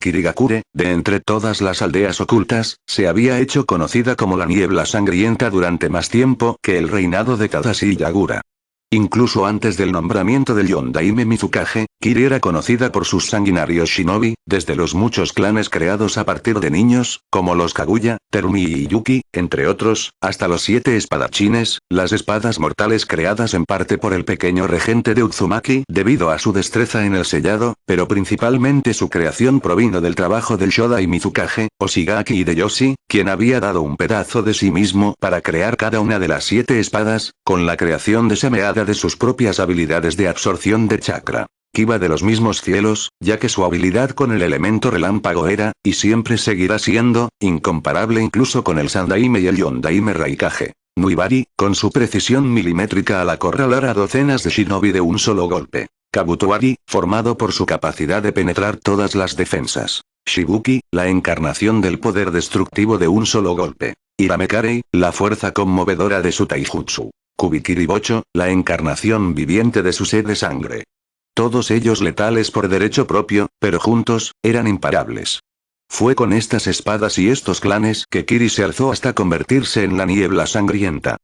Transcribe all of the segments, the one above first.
Kirigakure, de entre todas las aldeas ocultas, se había hecho conocida como la Niebla Sangrienta durante más tiempo que el reinado de Tadashi Yagura. Incluso antes del nombramiento del Yondaime Mizukage, Kiri era conocida por sus sanguinarios shinobi, desde los muchos clanes creados a partir de niños, como los Kaguya, Terumi y Yuki, entre otros, hasta los 7 espadachines, las espadas mortales creadas en parte por el pequeño regente de Uzumaki debido a su destreza en el sellado, pero principalmente su creación provino del trabajo del Shodai Mizukage, Oshigaki Hideyoshi, quien había dado un pedazo de sí mismo para crear cada una de las 7 espadas, con la creación deseada de sus propias habilidades de absorción de chakra. Kiba de los mismos cielos, ya que su habilidad con el elemento relámpago era, y siempre seguirá siendo, incomparable incluso con el Sandaime y el Yondaime Raikage. Nuibari, con su precisión milimétrica al acorralar a docenas de shinobi de un solo golpe. Kabutoari, formado por su capacidad de penetrar todas las defensas. Shibuki, la encarnación del poder destructivo de un solo golpe. Iramekarei, la fuerza conmovedora de su taijutsu. Kubikiribocho, la encarnación viviente de su sed de sangre. Todos ellos letales por derecho propio, pero juntos, eran imparables. Fue con estas espadas y estos clanes que Kiri se alzó hasta convertirse en la Niebla Sangrienta.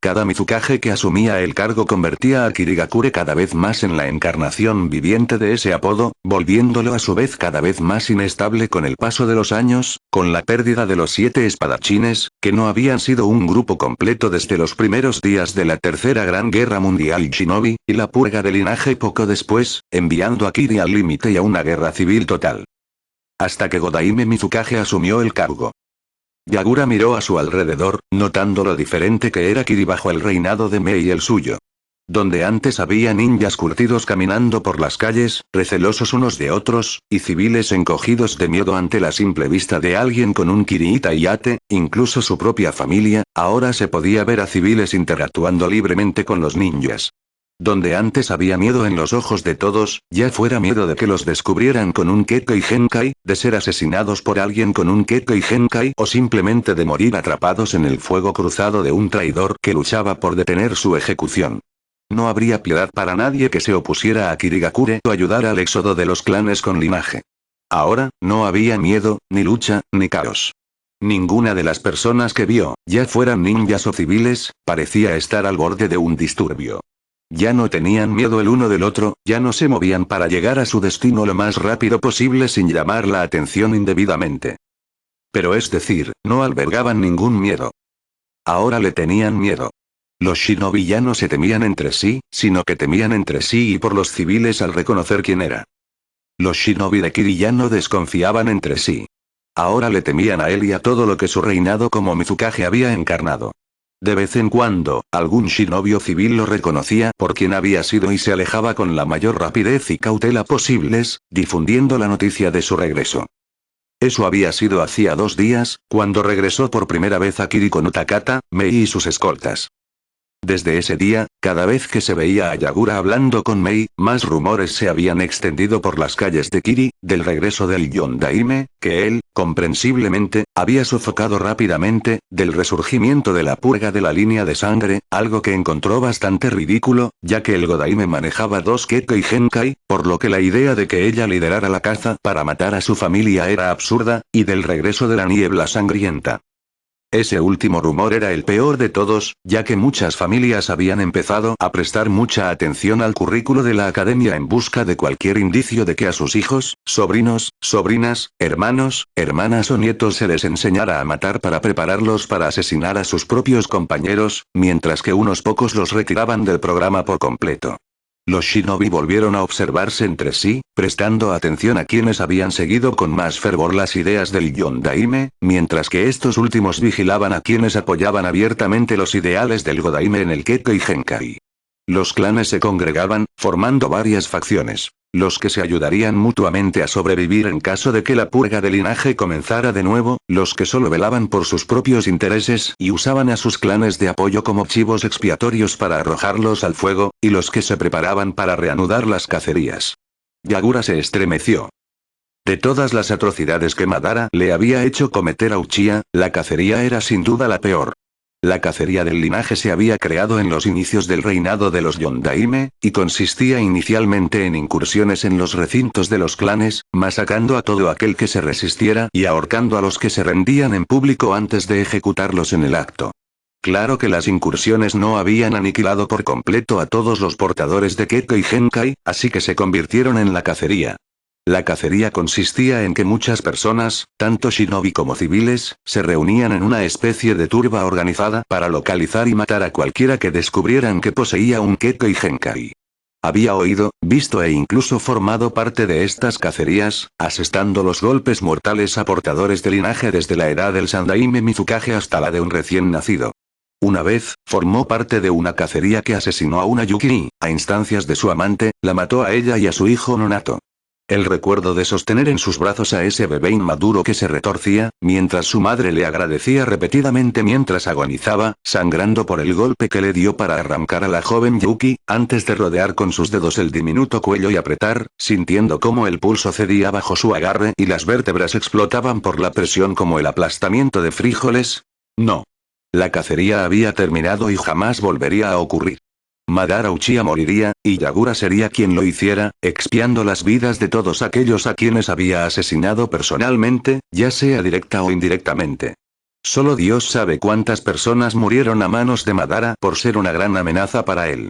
Cada Mizukage que asumía el cargo convertía a Kirigakure cada vez más en la encarnación viviente de ese apodo, volviéndolo a su vez cada vez más inestable con el paso de los años, con la pérdida de los 7 espadachines, que no habían sido un grupo completo desde los primeros días de la Tercera Gran Guerra Mundial Shinobi, y la purga de linaje poco después, enviando a Kiri al límite y a una guerra civil total. Hasta que Godaime Mizukage asumió el cargo. Yagura miró a su alrededor, notando lo diferente que era Kiri bajo el reinado de Mei y el suyo. Donde antes había ninjas curtidos caminando por las calles, recelosos unos de otros, y civiles encogidos de miedo ante la simple vista de alguien con un Kirihita Yate, incluso su propia familia, ahora se podía ver a civiles interactuando libremente con los ninjas. Donde antes había miedo en los ojos de todos, ya fuera miedo de que los descubrieran con un Kekkei Genkai, de ser asesinados por alguien con un Kekkei Genkai o simplemente de morir atrapados en el fuego cruzado de un traidor que luchaba por detener su ejecución. No habría piedad para nadie que se opusiera a Kirigakure o ayudara al éxodo de los clanes con linaje. Ahora, no había miedo, ni lucha, ni caos. Ninguna de las personas que vio, ya fueran ninjas o civiles, parecía estar al borde de un disturbio. Ya no tenían miedo el uno del otro, ya no se movían para llegar a su destino lo más rápido posible sin llamar la atención indebidamente. Pero es decir, no albergaban ningún miedo. Ahora le tenían miedo. Los shinobi ya no se temían entre sí, sino que temían entre sí y por los civiles al reconocer quién era. Los shinobi de Kiri ya no desconfiaban entre sí. Ahora le temían a él y a todo lo que su reinado como Mizukage había encarnado. De vez en cuando, algún shinobi civil lo reconocía por quien había sido y se alejaba con la mayor rapidez y cautela posibles, difundiendo la noticia de su regreso. Eso había sido hacía 2 días, cuando regresó por primera vez a Kiri con Utakata, Mei y sus escoltas. Desde ese día, cada vez que se veía a Yagura hablando con Mei, más rumores se habían extendido por las calles de Kiri, del regreso del Yondaime, que él, comprensiblemente, había sofocado rápidamente, del resurgimiento de la purga de la línea de sangre, algo que encontró bastante ridículo, ya que el Godaime manejaba 2 Kekkei Genkai, por lo que la idea de que ella liderara la caza para matar a su familia era absurda, y del regreso de la Niebla Sangrienta. Ese último rumor era el peor de todos, ya que muchas familias habían empezado a prestar mucha atención al currículo de la academia en busca de cualquier indicio de que a sus hijos, sobrinos, sobrinas, hermanos, hermanas o nietos se les enseñara a matar para prepararlos para asesinar a sus propios compañeros, mientras que unos pocos los retiraban del programa por completo. Los shinobi volvieron a observarse entre sí, prestando atención a quienes habían seguido con más fervor las ideas del Yondaime, mientras que estos últimos vigilaban a quienes apoyaban abiertamente los ideales del Godaime en el Kekkei Genkai. Los clanes se congregaban, formando varias facciones. Los que se ayudarían mutuamente a sobrevivir en caso de que la purga de linaje comenzara de nuevo, los que solo velaban por sus propios intereses y usaban a sus clanes de apoyo como chivos expiatorios para arrojarlos al fuego, y los que se preparaban para reanudar las cacerías. Yagura se estremeció. De todas las atrocidades que Madara le había hecho cometer a Uchiha, la cacería era sin duda la peor. La cacería del linaje se había creado en los inicios del reinado de los Yondaime, y consistía inicialmente en incursiones en los recintos de los clanes, masacrando a todo aquel que se resistiera y ahorcando a los que se rendían en público antes de ejecutarlos en el acto. Claro que las incursiones no habían aniquilado por completo a todos los portadores de Kekko y Genkai, así que se convirtieron en la cacería. La cacería consistía en que muchas personas, tanto shinobi como civiles, se reunían en una especie de turba organizada para localizar y matar a cualquiera que descubrieran que poseía un Kekko y Genkai. Había oído, visto e incluso formado parte de estas cacerías, asestando los golpes mortales a portadores de linaje desde la edad del Sandaime Mizukage hasta la de un recién nacido. Una vez, formó parte de una cacería que asesinó a una Yuki y, a instancias de su amante, la mató a ella y a su hijo Nonato. El recuerdo de sostener en sus brazos a ese bebé inmaduro que se retorcía, mientras su madre le agradecía repetidamente mientras agonizaba, sangrando por el golpe que le dio para arrancar a la joven Yuki, antes de rodear con sus dedos el diminuto cuello y apretar, sintiendo cómo el pulso cedía bajo su agarre y las vértebras explotaban por la presión como el aplastamiento de frijoles. No. La cacería había terminado y jamás volvería a ocurrir. Madara Uchiha moriría, y Yagura sería quien lo hiciera, expiando las vidas de todos aquellos a quienes había asesinado personalmente, ya sea directa o indirectamente. Solo Dios sabe cuántas personas murieron a manos de Madara por ser una gran amenaza para él.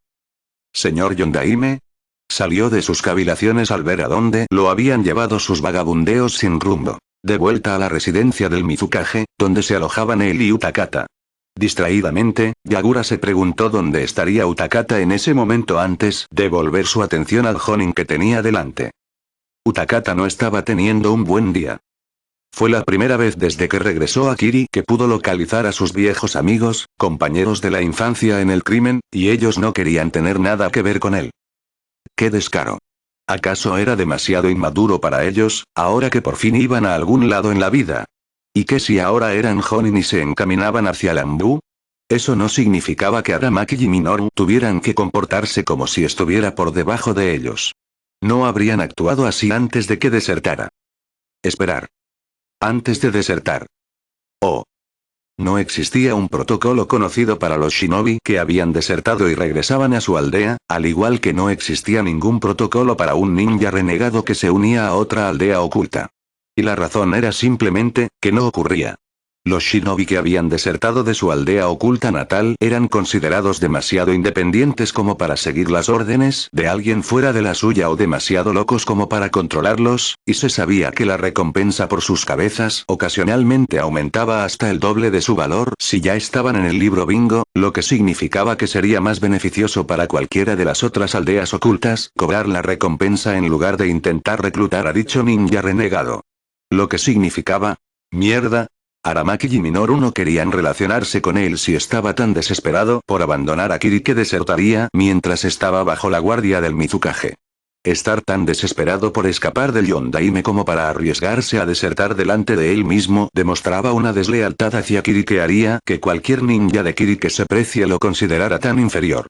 Señor Yondaime. Salió de sus cavilaciones al ver a dónde lo habían llevado sus vagabundeos sin rumbo. De vuelta a la residencia del Mizukage, donde se alojaban él y Utakata. Distraídamente, Yagura se preguntó dónde estaría Utakata en ese momento antes de volver su atención al Jonin que tenía delante. Utakata no estaba teniendo un buen día. Fue la primera vez desde que regresó a Kiri que pudo localizar a sus viejos amigos, compañeros de la infancia en el crimen, y ellos no querían tener nada que ver con él. ¡Qué descaro! ¿Acaso era demasiado inmaduro para ellos, ahora que por fin iban a algún lado en la vida? ¿Y qué si ahora eran Jonin y se encaminaban hacia Lambu? Eso no significaba que Aramaki y Minoru tuvieran que comportarse como si estuviera por debajo de ellos. No habrían actuado así antes de que desertara. Esperar. Antes de desertar. Oh. No existía un protocolo conocido para los shinobi que habían desertado y regresaban a su aldea, al igual que no existía ningún protocolo para un ninja renegado que se unía a otra aldea oculta. Y la razón era simplemente, que no ocurría. Los shinobi que habían desertado de su aldea oculta natal eran considerados demasiado independientes como para seguir las órdenes de alguien fuera de la suya o demasiado locos como para controlarlos, y se sabía que la recompensa por sus cabezas ocasionalmente aumentaba hasta el doble de su valor si ya estaban en el libro bingo, lo que significaba que sería más beneficioso para cualquiera de las otras aldeas ocultas cobrar la recompensa en lugar de intentar reclutar a dicho ninja renegado. Lo que significaba, mierda. Aramaki y Minoru no querían relacionarse con él si estaba tan desesperado por abandonar a Kiri que desertaría mientras estaba bajo la guardia del Mizukage. Estar tan desesperado por escapar del Yondaime como para arriesgarse a desertar delante de él mismo demostraba una deslealtad hacia Kiri que haría que cualquier ninja de Kiri que se precie lo considerara tan inferior.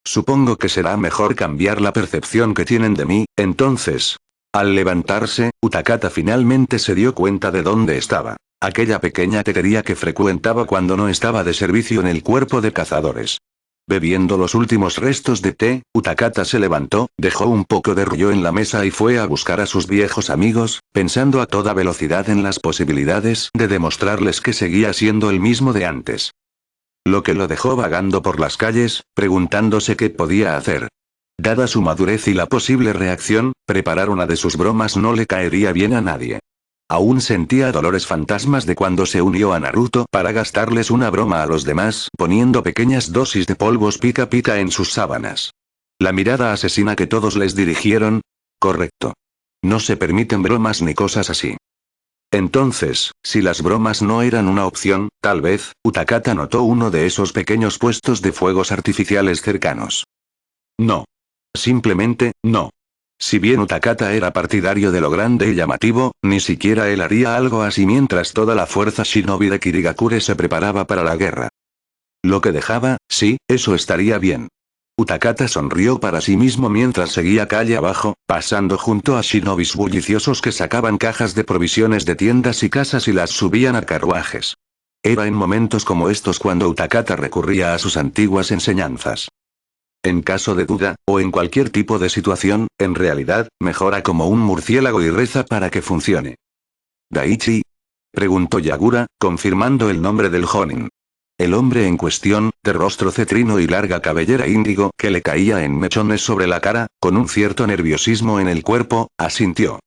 Supongo que será mejor cambiar la percepción que tienen de mí, entonces. Al levantarse, Utakata finalmente se dio cuenta de dónde estaba. Aquella pequeña tetería que frecuentaba cuando no estaba de servicio en el cuerpo de cazadores. Bebiendo los últimos restos de té, Utakata se levantó, dejó un poco de ryo en la mesa y fue a buscar a sus viejos amigos, pensando a toda velocidad en las posibilidades de demostrarles que seguía siendo el mismo de antes. Lo que lo dejó vagando por las calles, preguntándose qué podía hacer. Dada su madurez y la posible reacción, preparar una de sus bromas no le caería bien a nadie. Aún sentía dolores fantasmas de cuando se unió a Naruto para gastarles una broma a los demás, poniendo pequeñas dosis de polvos pica pica en sus sábanas. La mirada asesina que todos les dirigieron. Correcto. No se permiten bromas ni cosas así. Entonces, si las bromas no eran una opción, tal vez, Utakata notó uno de esos pequeños puestos de fuegos artificiales cercanos. No. Simplemente, no. Si bien Utakata era partidario de lo grande y llamativo, ni siquiera él haría algo así mientras toda la fuerza shinobi de Kirigakure se preparaba para la guerra. Lo que dejaba, sí, eso estaría bien. Utakata sonrió para sí mismo mientras seguía calle abajo, pasando junto a shinobis bulliciosos que sacaban cajas de provisiones de tiendas y casas y las subían a carruajes. Era en momentos como estos cuando Utakata recurría a sus antiguas enseñanzas. En caso de duda, o en cualquier tipo de situación, en realidad, mejora como un murciélago y reza para que funcione. ¿Daichi? Preguntó Yagura, confirmando el nombre del Jonin. El hombre en cuestión, de rostro cetrino y larga cabellera índigo que le caía en mechones sobre la cara, con un cierto nerviosismo en el cuerpo, asintió.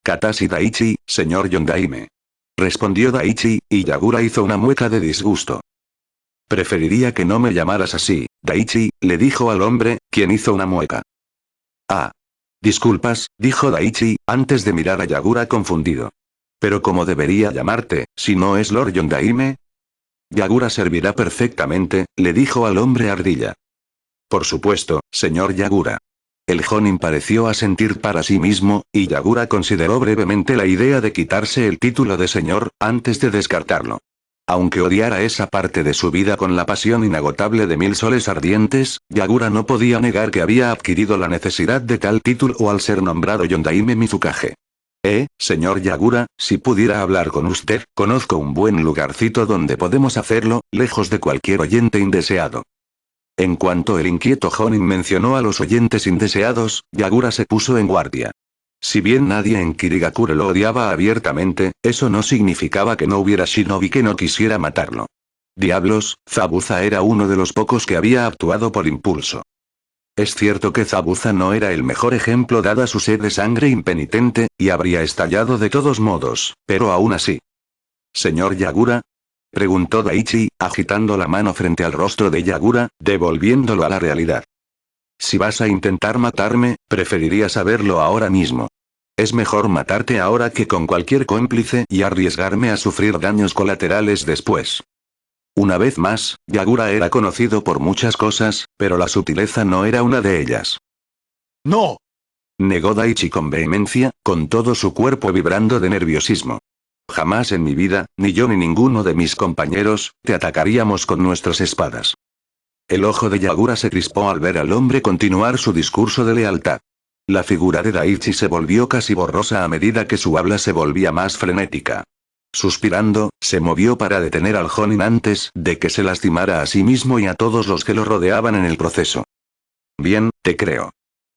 Katashi Daichi, señor Yondaime. Respondió Daichi, y Yagura hizo una mueca de disgusto. Preferiría que no me llamaras así, Daichi, le dijo al hombre, quien hizo una mueca. Ah. Disculpas, dijo Daichi, antes de mirar a Yagura confundido. Pero ¿cómo debería llamarte, si no es Lord Yondaime? Yagura servirá perfectamente, le dijo al hombre ardilla. Por supuesto, señor Yagura. El Jonin pareció asentir para sí mismo, y Yagura consideró brevemente la idea de quitarse el título de señor, antes de descartarlo. Aunque odiara esa parte de su vida con la pasión inagotable de 1000 soles ardientes, Yagura no podía negar que había adquirido la necesidad de tal título al ser nombrado Yondaime Mizukage. Señor Yagura, si pudiera hablar con usted, conozco un buen lugarcito donde podemos hacerlo, lejos de cualquier oyente indeseado. En cuanto el inquieto Jonin mencionó a los oyentes indeseados, Yagura se puso en guardia. Si bien nadie en Kirigakure lo odiaba abiertamente, eso no significaba que no hubiera shinobi que no quisiera matarlo. Diablos, Zabuza era uno de los pocos que había actuado por impulso. Es cierto que Zabuza no era el mejor ejemplo dada su sed de sangre impenitente, y habría estallado de todos modos, pero aún así. ¿Señor Yagura? Preguntó Daichi, agitando la mano frente al rostro de Yagura, devolviéndolo a la realidad. Si vas a intentar matarme, preferiría saberlo ahora mismo. Es mejor matarte ahora que con cualquier cómplice y arriesgarme a sufrir daños colaterales después. Una vez más, Yagura era conocido por muchas cosas, pero la sutileza no era una de ellas. ¡No! Negó Daichi con vehemencia, con todo su cuerpo vibrando de nerviosismo. Jamás en mi vida, ni yo ni ninguno de mis compañeros, te atacaríamos con nuestras espadas. El ojo de Yagura se crispó al ver al hombre continuar su discurso de lealtad. La figura de Daichi se volvió casi borrosa a medida que su habla se volvía más frenética. Suspirando, se movió para detener al Jonin antes de que se lastimara a sí mismo y a todos los que lo rodeaban en el proceso. Bien, te creo.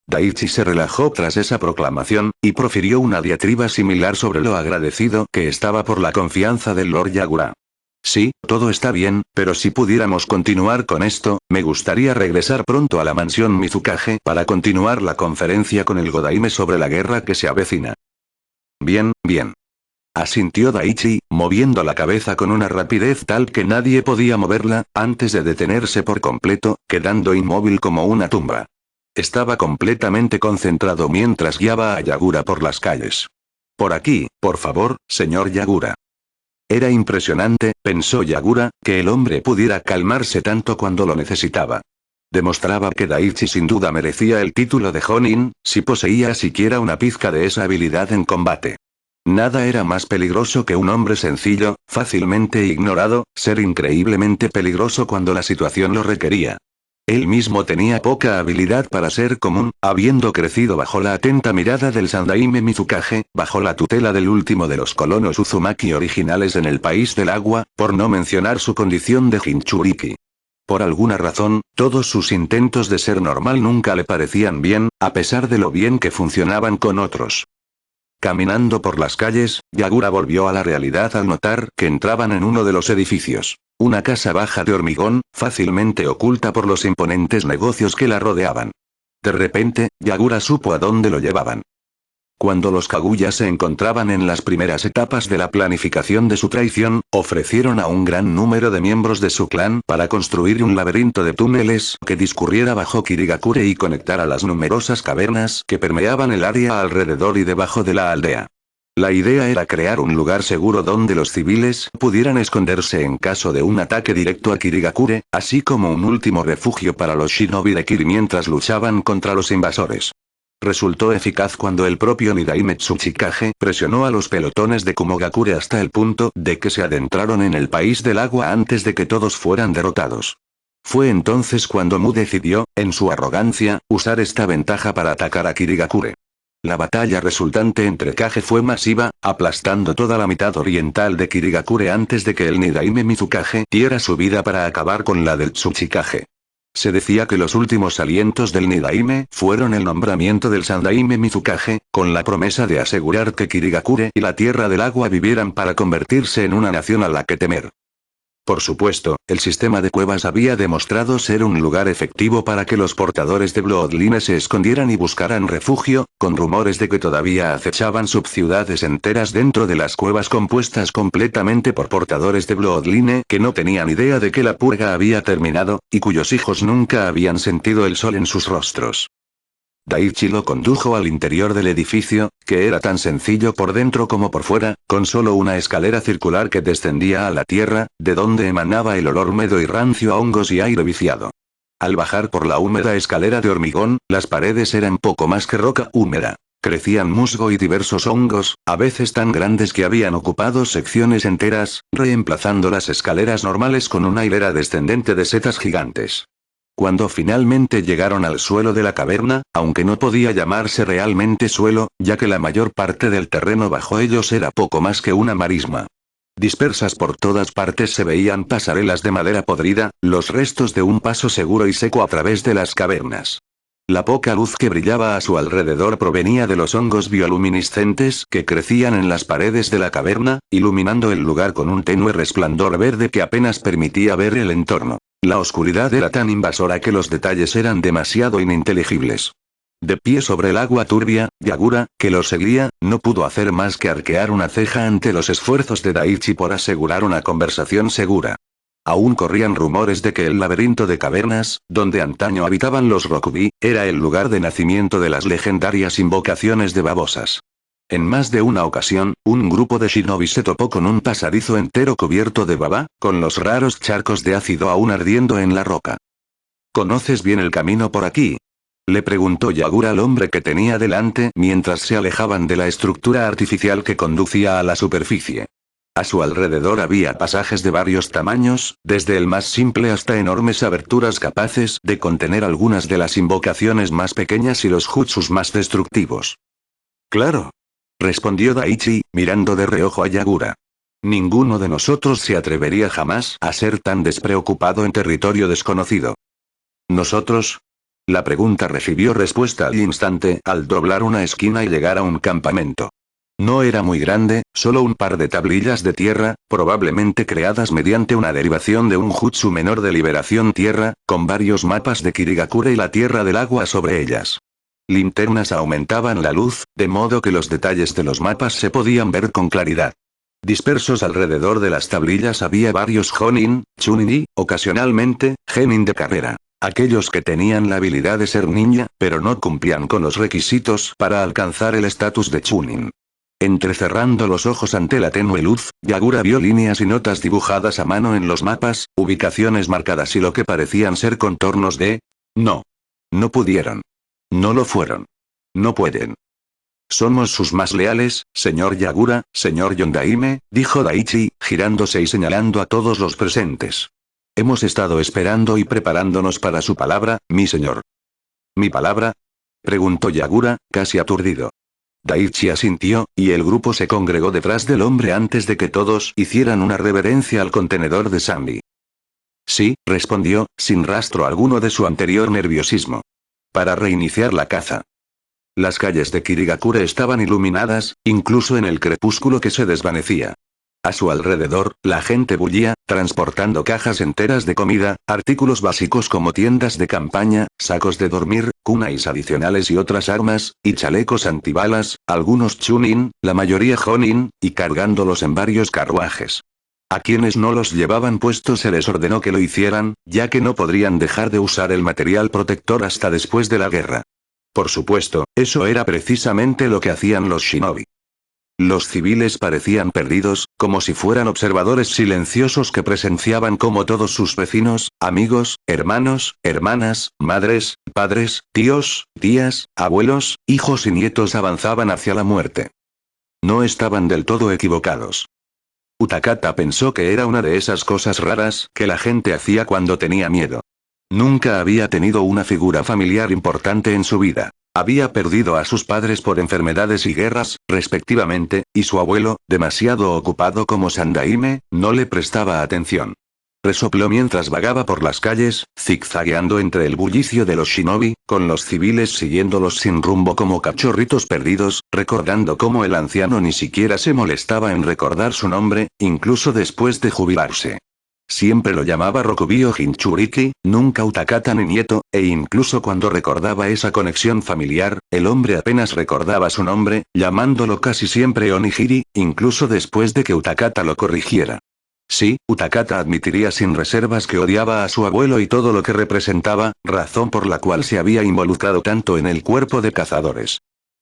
Daichi se relajó tras esa proclamación, y profirió una diatriba similar sobre lo agradecido que estaba por la confianza del Lord Yagura. Sí, todo está bien, pero si pudiéramos continuar con esto, me gustaría regresar pronto a la mansión Mizukage para continuar la conferencia con el Godaime sobre la guerra que se avecina. Bien, bien. Asintió Daichi, moviendo la cabeza con una rapidez tal que nadie podía moverla, antes de detenerse por completo, quedando inmóvil como una tumba. Estaba completamente concentrado mientras guiaba a Yagura por las calles. Por aquí, por favor, señor Yagura. Era impresionante, pensó Yagura, que el hombre pudiera calmarse tanto cuando lo necesitaba. Demostraba que Daichi sin duda merecía el título de Jonin, si poseía siquiera una pizca de esa habilidad en combate. Nada era más peligroso que un hombre sencillo, fácilmente ignorado, ser increíblemente peligroso cuando la situación lo requería. Él mismo tenía poca habilidad para ser común, habiendo crecido bajo la atenta mirada del Sandaime Mizukage, bajo la tutela del último de los colonos Uzumaki originales en el país del agua, por no mencionar su condición de Jinchuriki. Por alguna razón, todos sus intentos de ser normal nunca le parecían bien, a pesar de lo bien que funcionaban con otros. Caminando por las calles, Yagura volvió a la realidad al notar que entraban en uno de los edificios. Una casa baja de hormigón, fácilmente oculta por los imponentes negocios que la rodeaban. De repente, Yagura supo a dónde lo llevaban. Cuando los Kaguya se encontraban en las primeras etapas de la planificación de su traición, ofrecieron a un gran número de miembros de su clan para construir un laberinto de túneles que discurriera bajo Kirigakure y conectara las numerosas cavernas que permeaban el área alrededor y debajo de la aldea. La idea era crear un lugar seguro donde los civiles pudieran esconderse en caso de un ataque directo a Kirigakure, así como un último refugio para los shinobi de Kiri mientras luchaban contra los invasores. Resultó eficaz cuando el propio Nidaime Tsuchikage presionó a los pelotones de Kumogakure hasta el punto de que se adentraron en el país del agua antes de que todos fueran derrotados. Fue entonces cuando Mu decidió, en su arrogancia, usar esta ventaja para atacar a Kirigakure. La batalla resultante entre Kage fue masiva, aplastando toda la mitad oriental de Kirigakure antes de que el Nidaime Mizukage diera su vida para acabar con la del Tsuchikage. Se decía que los últimos alientos del Nidaime fueron el nombramiento del Sandaime Mizukage, con la promesa de asegurar que Kirigakure y la Tierra del Agua vivieran para convertirse en una nación a la que temer. Por supuesto, el sistema de cuevas había demostrado ser un lugar efectivo para que los portadores de Bloodline se escondieran y buscaran refugio, con rumores de que todavía acechaban subciudades enteras dentro de las cuevas compuestas completamente por portadores de Bloodline que no tenían idea de que la purga había terminado, y cuyos hijos nunca habían sentido el sol en sus rostros. Daichi lo condujo al interior del edificio, que era tan sencillo por dentro como por fuera, con solo una escalera circular que descendía a la tierra, de donde emanaba el olor húmedo y rancio a hongos y aire viciado. Al bajar por la húmeda escalera de hormigón, las paredes eran poco más que roca húmeda. Crecían musgo y diversos hongos, a veces tan grandes que habían ocupado secciones enteras, reemplazando las escaleras normales con una hilera descendente de setas gigantes. Cuando finalmente llegaron al suelo de la caverna, aunque no podía llamarse realmente suelo, ya que la mayor parte del terreno bajo ellos era poco más que una marisma. Dispersas por todas partes se veían pasarelas de madera podrida, los restos de un paso seguro y seco a través de las cavernas. La poca luz que brillaba a su alrededor provenía de los hongos bioluminiscentes que crecían en las paredes de la caverna, iluminando el lugar con un tenue resplandor verde que apenas permitía ver el entorno. La oscuridad era tan invasora que los detalles eran demasiado ininteligibles. De pie sobre el agua turbia, Yagura, que lo seguía, no pudo hacer más que arquear una ceja ante los esfuerzos de Daichi por asegurar una conversación segura. Aún corrían rumores de que el laberinto de cavernas, donde antaño habitaban los Rokubi, era el lugar de nacimiento de las legendarias invocaciones de babosas. En más de una ocasión, un grupo de shinobi se topó con un pasadizo entero cubierto de baba, con los raros charcos de ácido aún ardiendo en la roca. ¿Conoces bien el camino por aquí?, le preguntó Yagura al hombre que tenía delante mientras se alejaban de la estructura artificial que conducía a la superficie. A su alrededor había pasajes de varios tamaños, desde el más simple hasta enormes aberturas capaces de contener algunas de las invocaciones más pequeñas y los jutsus más destructivos. Claro, respondió Daichi, mirando de reojo a Yagura. Ninguno de nosotros se atrevería jamás a ser tan despreocupado en territorio desconocido. ¿Nosotros? La pregunta recibió respuesta al instante al doblar una esquina y llegar a un campamento. No era muy grande, solo un par de tablillas de tierra, probablemente creadas mediante una derivación de un jutsu menor de liberación tierra, con varios mapas de Kirigakure y la Tierra del Agua sobre ellas. Linternas aumentaban la luz, de modo que los detalles de los mapas se podían ver con claridad. Dispersos alrededor de las tablillas había varios Jonin, Chunin y, ocasionalmente, Genin de carrera. Aquellos que tenían la habilidad de ser ninja, pero no cumplían con los requisitos para alcanzar el estatus de Chunin. Entrecerrando los ojos ante la tenue luz, Yagura vio líneas y notas dibujadas a mano en los mapas, ubicaciones marcadas y lo que parecían ser contornos de... No. No pudieron. No lo fueron. No pueden. Somos sus más leales, señor Yagura, señor Yondaime, dijo Daichi, girándose y señalando a todos los presentes. Hemos estado esperando y preparándonos para su palabra, mi señor. ¿Mi palabra?, preguntó Yagura, casi aturdido. Daichi asintió, y el grupo se congregó detrás del hombre antes de que todos hicieran una reverencia al contenedor de Sanbi. Sí, respondió, sin rastro alguno de su anterior nerviosismo. Para reiniciar la caza. Las calles de Kirigakure estaban iluminadas, incluso en el crepúsculo que se desvanecía. A su alrededor, la gente bullía, transportando cajas enteras de comida, artículos básicos como tiendas de campaña, sacos de dormir, kunais adicionales y otras armas, y chalecos antibalas, algunos chunin, la mayoría jonin, y cargándolos en varios carruajes. A quienes no los llevaban puestos se les ordenó que lo hicieran, ya que no podrían dejar de usar el material protector hasta después de la guerra. Por supuesto, eso era precisamente lo que hacían los shinobi. Los civiles parecían perdidos, como si fueran observadores silenciosos que presenciaban cómo todos sus vecinos, amigos, hermanos, hermanas, madres, padres, tíos, tías, abuelos, hijos y nietos avanzaban hacia la muerte. No estaban del todo equivocados. Utakata pensó que era una de esas cosas raras que la gente hacía cuando tenía miedo. Nunca había tenido una figura familiar importante en su vida. Había perdido a sus padres por enfermedades y guerras, respectivamente, y su abuelo, demasiado ocupado como Sandaime, no le prestaba atención. Resopló mientras vagaba por las calles, zigzagueando entre el bullicio de los shinobi, con los civiles siguiéndolos sin rumbo como cachorritos perdidos, recordando cómo el anciano ni siquiera se molestaba en recordar su nombre, incluso después de jubilarse. Siempre lo llamaba Rokubio Jinchuriki, nunca Utakata ni nieto, e incluso cuando recordaba esa conexión familiar, el hombre apenas recordaba su nombre, llamándolo casi siempre Onigiri, incluso después de que Utakata lo corrigiera. Sí, Utakata admitiría sin reservas que odiaba a su abuelo y todo lo que representaba, razón por la cual se había involucrado tanto en el cuerpo de cazadores.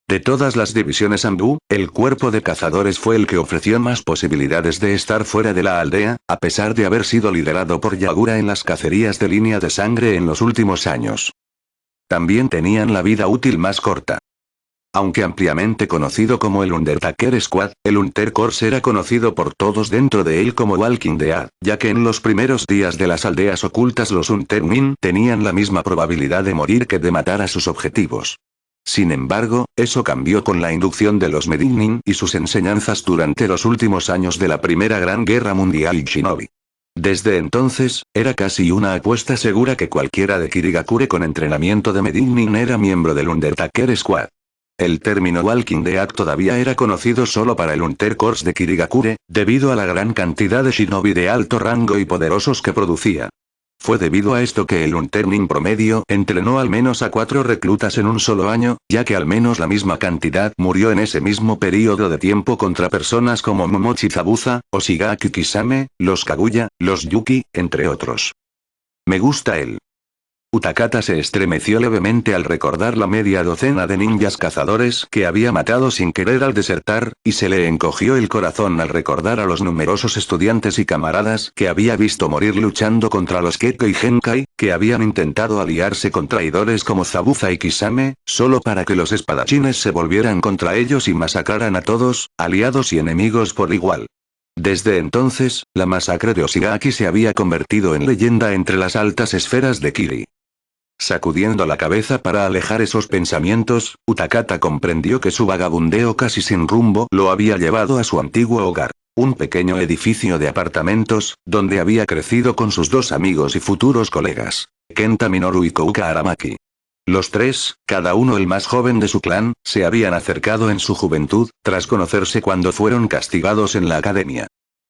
De todas las divisiones Anbu, el cuerpo de cazadores fue el que ofreció más posibilidades de estar fuera de la aldea, a pesar de haber sido liderado por Yagura en las cacerías de línea de sangre en los últimos años. También tenían la vida útil más corta. Aunque ampliamente conocido como el Undertaker Squad, el Undercorps era conocido por todos dentro de él como Walking Dead, ya que en los primeros días de las aldeas ocultas los Untermin tenían la misma probabilidad de morir que de matar a sus objetivos. Sin embargo, eso cambió con la inducción de los Medinin y sus enseñanzas durante los últimos años de la Primera Gran Guerra Mundial Shinobi. Desde entonces, era casi una apuesta segura que cualquiera de Kirigakure con entrenamiento de Medinin era miembro del Undertaker Squad. El término Walking Dead todavía era conocido solo para el Undercorps de Kirigakure, debido a la gran cantidad de shinobi de alto rango y poderosos que producía. Fue debido a esto que el Unternin promedio entrenó al menos a 4 reclutas en un solo año, ya que al menos la misma cantidad murió en ese mismo período de tiempo contra personas como Momochi Zabuza, Oshigaki Kisame, los Kaguya, los Yuki, entre otros. Me gusta él. Utakata se estremeció levemente al recordar la media docena de ninjas cazadores que había matado sin querer al desertar, y se le encogió el corazón al recordar a los numerosos estudiantes y camaradas que había visto morir luchando contra los Kekkei Genkai, que habían intentado aliarse con traidores como Zabuza y Kisame, solo para que los espadachines se volvieran contra ellos y masacraran a todos, aliados y enemigos por igual. Desde entonces, la masacre de Oshigaki se había convertido en leyenda entre las altas esferas de Kiri. Sacudiendo la cabeza para alejar esos pensamientos, Utakata comprendió que su vagabundeo casi sin rumbo lo había llevado a su antiguo hogar. Un pequeño edificio de apartamentos, donde había crecido con sus 2 amigos y futuros colegas, Kenta Minoru y Kouka Aramaki. Los 3, cada uno el más joven de su clan, se habían acercado en su juventud, tras conocerse cuando fueron castigados en la academia.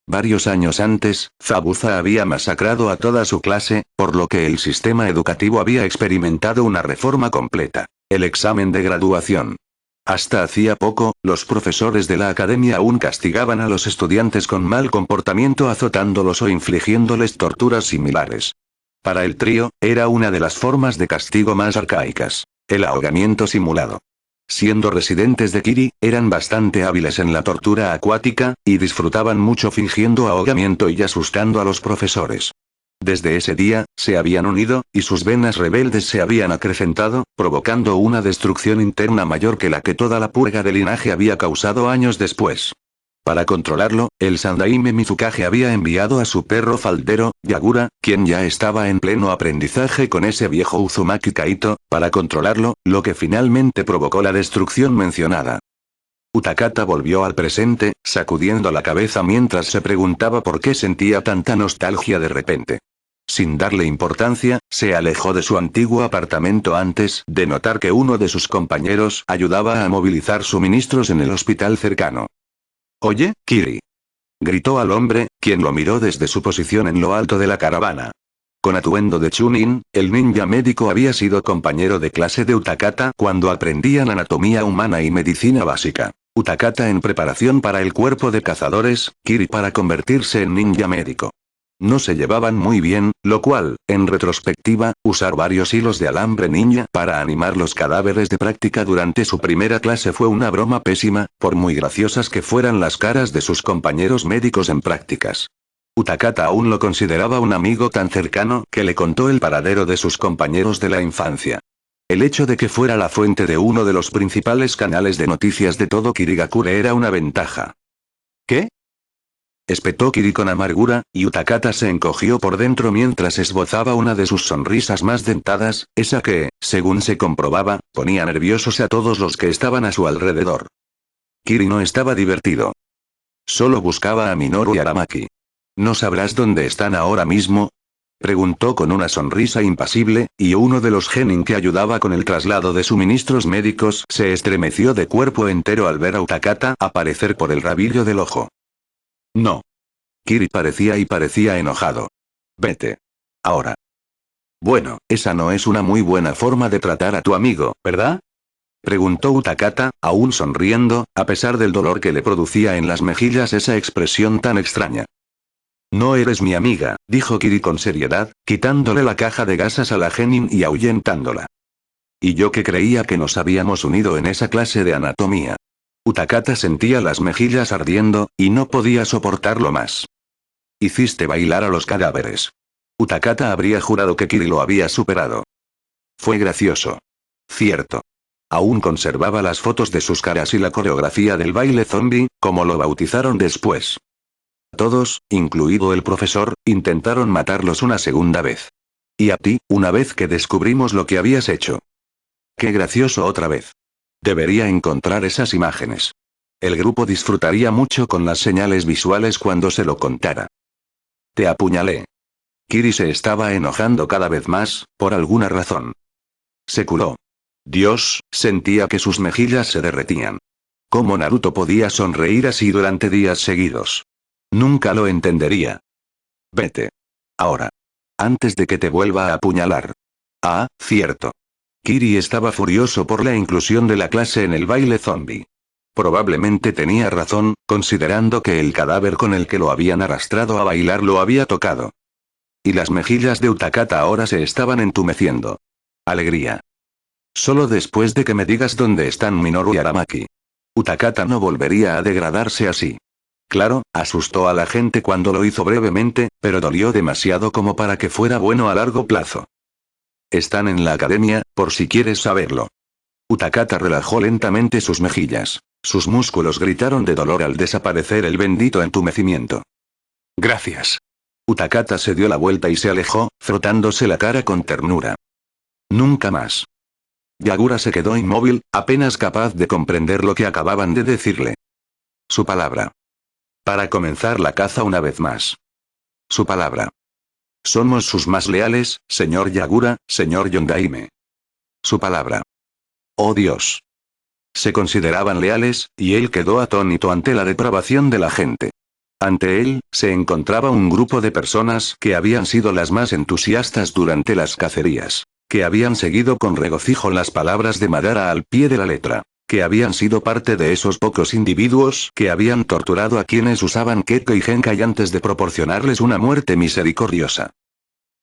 Varios años antes, Zabuza había masacrado a toda su clase, por lo que el sistema educativo había experimentado una reforma completa. El examen de graduación. Hasta hacía poco, los profesores de la academia aún castigaban a los estudiantes con mal comportamiento azotándolos o infligiéndoles torturas similares. Para el trío, era una de las formas de castigo más arcaicas. El ahogamiento simulado. Siendo residentes de Kiri, eran bastante hábiles en la tortura acuática, y disfrutaban mucho fingiendo ahogamiento y asustando a los profesores. Desde ese día, se habían unido, y sus venas rebeldes se habían acrecentado, provocando una destrucción interna mayor que la que toda la purga de linaje había causado años después. Para controlarlo, el Sandaime Mizukage había enviado a su perro faldero, Yagura, quien ya estaba en pleno aprendizaje con ese viejo Uzumaki Kaito, para controlarlo, lo que finalmente provocó la destrucción mencionada. Utakata volvió al presente, sacudiendo la cabeza mientras se preguntaba por qué sentía tanta nostalgia de repente. Sin darle importancia, se alejó de su antiguo apartamento antes de notar que uno de sus compañeros ayudaba a movilizar suministros en el hospital cercano. «Oye, Kiri», gritó al hombre, quien lo miró desde su posición en lo alto de la caravana. Con atuendo de Chunin, el ninja médico había sido compañero de clase de Utakata cuando aprendían anatomía humana y medicina básica. Utakata en preparación para el cuerpo de cazadores, Kiri para convertirse en ninja médico. No se llevaban muy bien, lo cual, en retrospectiva, usar varios hilos de alambre ninja para animar los cadáveres de práctica durante su primera clase fue una broma pésima, por muy graciosas que fueran las caras de sus compañeros médicos en prácticas. Utakata aún lo consideraba un amigo tan cercano que le contó el paradero de sus compañeros de la infancia. El hecho de que fuera la fuente de uno de los principales canales de noticias de todo Kirigakure era una ventaja. ¿Qué? espetó Kiri con amargura, y Utakata se encogió por dentro mientras esbozaba una de sus sonrisas más dentadas, esa que, según se comprobaba, ponía nerviosos a todos los que estaban a su alrededor. Kiri no estaba divertido. Solo buscaba a Minoru y Aramaki. ¿No sabrás dónde están ahora mismo? Preguntó con una sonrisa impasible, y uno de los genin que ayudaba con el traslado de suministros médicos se estremeció de cuerpo entero al ver a Utakata aparecer por el rabillo del ojo. No. Kiri parecía enojado. Vete. Ahora. Bueno, esa no es una muy buena forma de tratar a tu amigo, ¿verdad? Preguntó Utakata, aún sonriendo, a pesar del dolor que le producía en las mejillas esa expresión tan extraña. No eres mi amiga, dijo Kiri con seriedad, quitándole la caja de gasas a la genin y ahuyentándola. Y yo que creía que nos habíamos unido en esa clase de anatomía. Utakata sentía las mejillas ardiendo, y no podía soportarlo más. Hiciste bailar a los cadáveres. Utakata habría jurado que Kiri lo había superado. Fue gracioso. Cierto. Aún conservaba las fotos de sus caras y la coreografía del baile zombie, como lo bautizaron después. Todos, incluido el profesor, intentaron matarlos una segunda vez. Y a ti, una vez que descubrimos lo que habías hecho. Qué gracioso otra vez. Debería encontrar esas imágenes. El grupo disfrutaría mucho con las señales visuales cuando se lo contara. Te apuñalé. Kiri se estaba enojando cada vez más, por alguna razón. Se curó. Dios, sentía que sus mejillas se derretían. ¿Cómo Naruto podía sonreír así durante días seguidos? Nunca lo entendería. Vete. Ahora. Antes de que te vuelva a apuñalar. Ah, cierto. Kiri estaba furioso por la inclusión de la clase en el baile zombie. Probablemente tenía razón, considerando que el cadáver con el que lo habían arrastrado a bailar lo había tocado. Y las mejillas de Utakata ahora se estaban entumeciendo. Alegría. Solo después de que me digas dónde están Minoru y Aramaki. Utakata no volvería a degradarse así. Claro, asustó a la gente cuando lo hizo brevemente, pero dolió demasiado como para que fuera bueno a largo plazo. Están en la academia, por si quieres saberlo. Utakata relajó lentamente sus mejillas. Sus músculos gritaron de dolor al desaparecer el bendito entumecimiento. Gracias. Utakata se dio la vuelta y se alejó, frotándose la cara con ternura. Nunca más. Yagura se quedó inmóvil, apenas capaz de comprender lo que acababan de decirle. Su palabra. Para comenzar la caza una vez más. Su palabra. Somos sus más leales, señor Yagura, señor Yondaime. Su palabra. Oh Dios. Se consideraban leales, y él quedó atónito ante la depravación de la gente. Ante él, se encontraba un grupo de personas que habían sido las más entusiastas durante las cacerías, que habían seguido con regocijo las palabras de Madara al pie de la letra, que habían sido parte de esos pocos individuos que habían torturado a quienes usaban Kekko y Genkai antes de proporcionarles una muerte misericordiosa.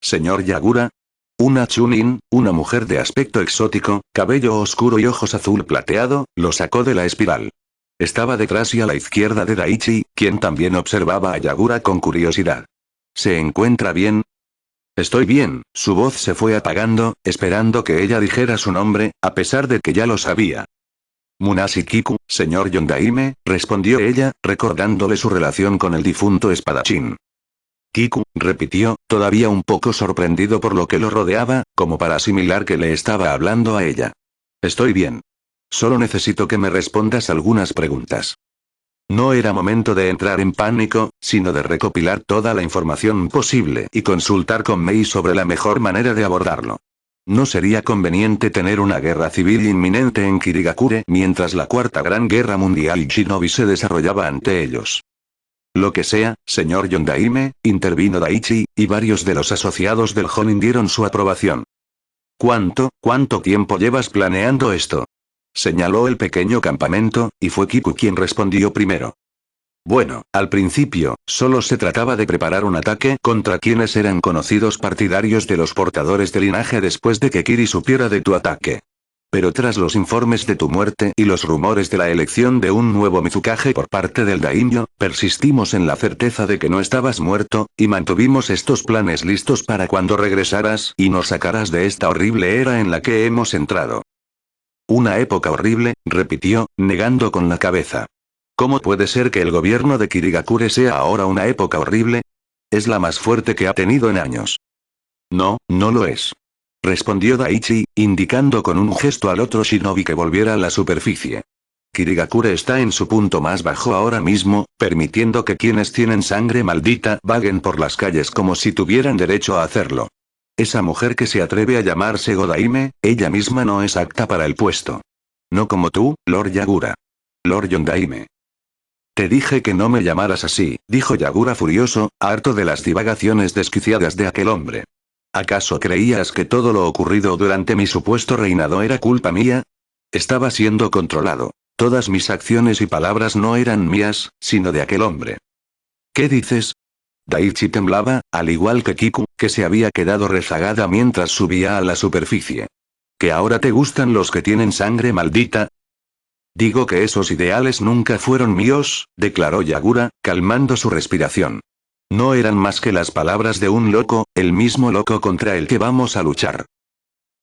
Señor Yagura. Una Chunin, una mujer de aspecto exótico, cabello oscuro y ojos azul plateado, lo sacó de la espiral. Estaba detrás y a la izquierda de Daichi, quien también observaba a Yagura con curiosidad. ¿Se encuentra bien? Estoy bien, su voz se fue apagando, esperando que ella dijera su nombre, a pesar de que ya lo sabía. Munashi Kiku, señor Yondaime, respondió ella, recordándole su relación con el difunto espadachín. Kiku, repitió, todavía un poco sorprendido por lo que lo rodeaba, como para asimilar que le estaba hablando a ella. Estoy bien. Solo necesito que me respondas algunas preguntas. No era momento de entrar en pánico, sino de recopilar toda la información posible y consultar con Mei sobre la mejor manera de abordarlo. No sería conveniente tener una guerra civil inminente en Kirigakure mientras la Cuarta Gran Guerra Mundial Shinobi se desarrollaba ante ellos. Lo que sea, señor Yondaime, intervino Daichi, y varios de los asociados del Jonin dieron su aprobación. ¿Cuánto tiempo llevas planeando esto? Señaló el pequeño campamento, y fue Kiku quien respondió primero. Bueno, al principio, solo se trataba de preparar un ataque contra quienes eran conocidos partidarios de los portadores de linaje después de que Kiri supiera de tu ataque. Pero tras los informes de tu muerte y los rumores de la elección de un nuevo Mizukage por parte del daimyo, persistimos en la certeza de que no estabas muerto, y mantuvimos estos planes listos para cuando regresaras y nos sacaras de esta horrible era en la que hemos entrado. Una época horrible, repitió, negando con la cabeza. ¿Cómo puede ser que el gobierno de Kirigakure sea ahora una época horrible? Es la más fuerte que ha tenido en años. No, no lo es. Respondió Daichi, indicando con un gesto al otro shinobi que volviera a la superficie. Kirigakure está en su punto más bajo ahora mismo, permitiendo que quienes tienen sangre maldita vaguen por las calles como si tuvieran derecho a hacerlo. Esa mujer que se atreve a llamarse Godaime, ella misma no es apta para el puesto. No como tú, Lord Yagura. Lord Yondaime. Te dije que no me llamaras así, dijo Yagura furioso, harto de las divagaciones desquiciadas de aquel hombre. ¿Acaso creías que todo lo ocurrido durante mi supuesto reinado era culpa mía? Estaba siendo controlado. Todas mis acciones y palabras no eran mías, sino de aquel hombre. ¿Qué dices? Daichi temblaba, al igual que Kiku, que se había quedado rezagada mientras subía a la superficie. ¿Que ahora te gustan los que tienen sangre maldita? Digo que esos ideales nunca fueron míos, declaró Yagura, calmando su respiración. No eran más que las palabras de un loco, el mismo loco contra el que vamos a luchar.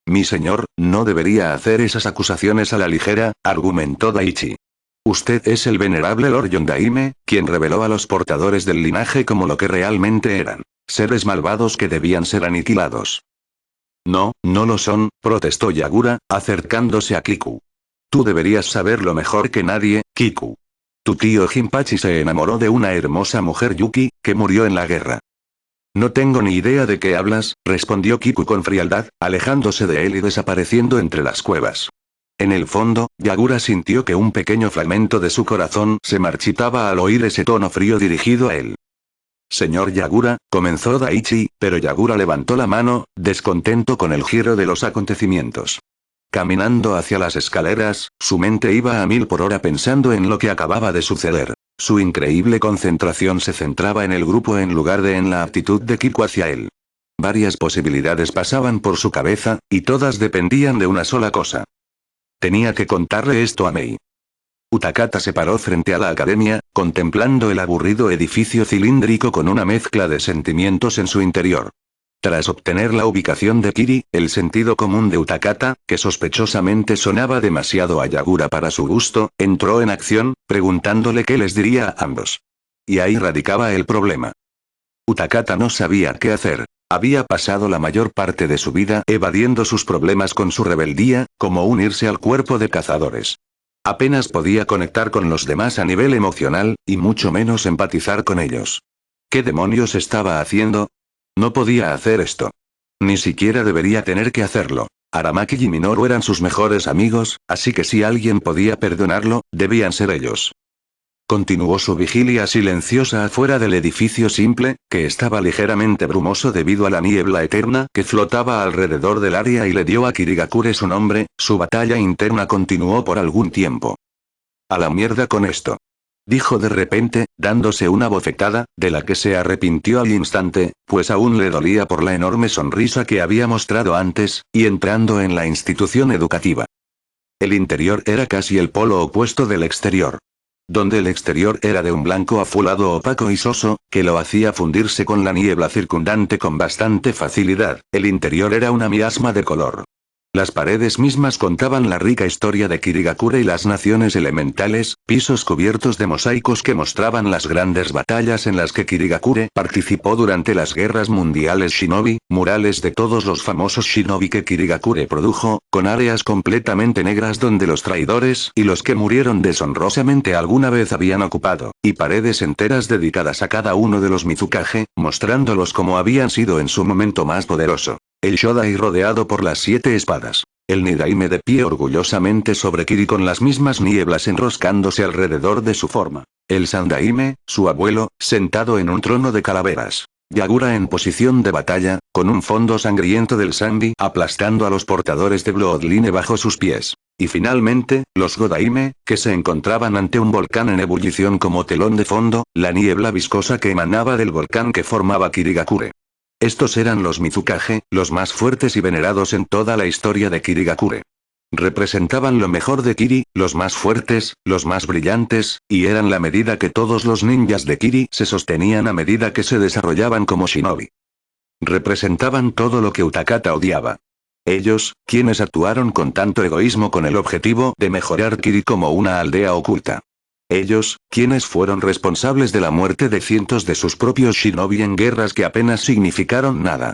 Mi señor, no debería hacer esas acusaciones a la ligera, argumentó Daichi. Usted es el venerable Lord Yondaime, quien reveló a los portadores del linaje como lo que realmente eran, seres malvados que debían ser aniquilados. No, no lo son, protestó Yagura, acercándose a Kiku. Tú deberías saberlo mejor que nadie, Kiku. Tu tío Jinpachi se enamoró de una hermosa mujer Yuki, que murió en la guerra. No tengo ni idea de qué hablas, respondió Kiku con frialdad, alejándose de él y desapareciendo entre las cuevas. En el fondo, Yagura sintió que un pequeño fragmento de su corazón se marchitaba al oír ese tono frío dirigido a él. Señor Yagura, comenzó Daichi, pero Yagura levantó la mano, descontento con el giro de los acontecimientos. Caminando hacia las escaleras, su mente iba a 1000 por hora pensando en lo que acababa de suceder. Su increíble concentración se centraba en el grupo en lugar de en la actitud de Kiku hacia él. Varias posibilidades pasaban por su cabeza, y todas dependían de una sola cosa. Tenía que contarle esto a Mei. Utakata se paró frente a la academia, contemplando el aburrido edificio cilíndrico con una mezcla de sentimientos en su interior. Tras obtener la ubicación de Kiri, el sentido común de Utakata, que sospechosamente sonaba demasiado a Yagura para su gusto, entró en acción, preguntándole qué les diría a ambos. Y ahí radicaba el problema. Utakata no sabía qué hacer. Había pasado la mayor parte de su vida evadiendo sus problemas con su rebeldía, como unirse al cuerpo de cazadores. Apenas podía conectar con los demás a nivel emocional, y mucho menos empatizar con ellos. ¿Qué demonios estaba haciendo? No podía hacer esto. Ni siquiera debería tener que hacerlo. Aramaki y Minoru eran sus mejores amigos, así que si alguien podía perdonarlo, debían ser ellos. Continuó su vigilia silenciosa afuera del edificio simple, que estaba ligeramente brumoso debido a la niebla eterna que flotaba alrededor del área y le dio a Kirigakure su nombre. Su batalla interna continuó por algún tiempo. A la mierda con esto. Dijo de repente, dándose una bofetada, de la que se arrepintió al instante, pues aún le dolía por la enorme sonrisa que había mostrado antes, y entrando en la institución educativa. El interior era casi el polo opuesto del exterior. Donde el exterior era de un blanco azulado opaco y soso, que lo hacía fundirse con la niebla circundante con bastante facilidad, el interior era una miasma de color. Las paredes mismas contaban la rica historia de Kirigakure y las naciones elementales, pisos cubiertos de mosaicos que mostraban las grandes batallas en las que Kirigakure participó durante las guerras mundiales shinobi, murales de todos los famosos shinobi que Kirigakure produjo, con áreas completamente negras donde los traidores y los que murieron deshonrosamente alguna vez habían ocupado, y paredes enteras dedicadas a cada uno de los Mizukage, mostrándolos como habían sido en su momento más poderoso. El Shodai rodeado por las 7 espadas. El Nidaime de pie orgullosamente sobre Kiri con las mismas nieblas enroscándose alrededor de su forma. El Sandaime, su abuelo, sentado en un trono de calaveras. Yagura en posición de batalla, con un fondo sangriento del Sanbi aplastando a los portadores de Bloodline bajo sus pies. Y finalmente, los Godaime, que se encontraban ante un volcán en ebullición como telón de fondo, la niebla viscosa que emanaba del volcán que formaba Kirigakure. Estos eran los Mizukage, los más fuertes y venerados en toda la historia de Kirigakure. Representaban lo mejor de Kiri, los más fuertes, los más brillantes, y eran la medida que todos los ninjas de Kiri se sostenían a medida que se desarrollaban como shinobi. Representaban todo lo que Utakata odiaba. Ellos, quienes actuaron con tanto egoísmo con el objetivo de mejorar Kiri como una aldea oculta. Ellos, quienes fueron responsables de la muerte de cientos de sus propios shinobi en guerras que apenas significaron nada.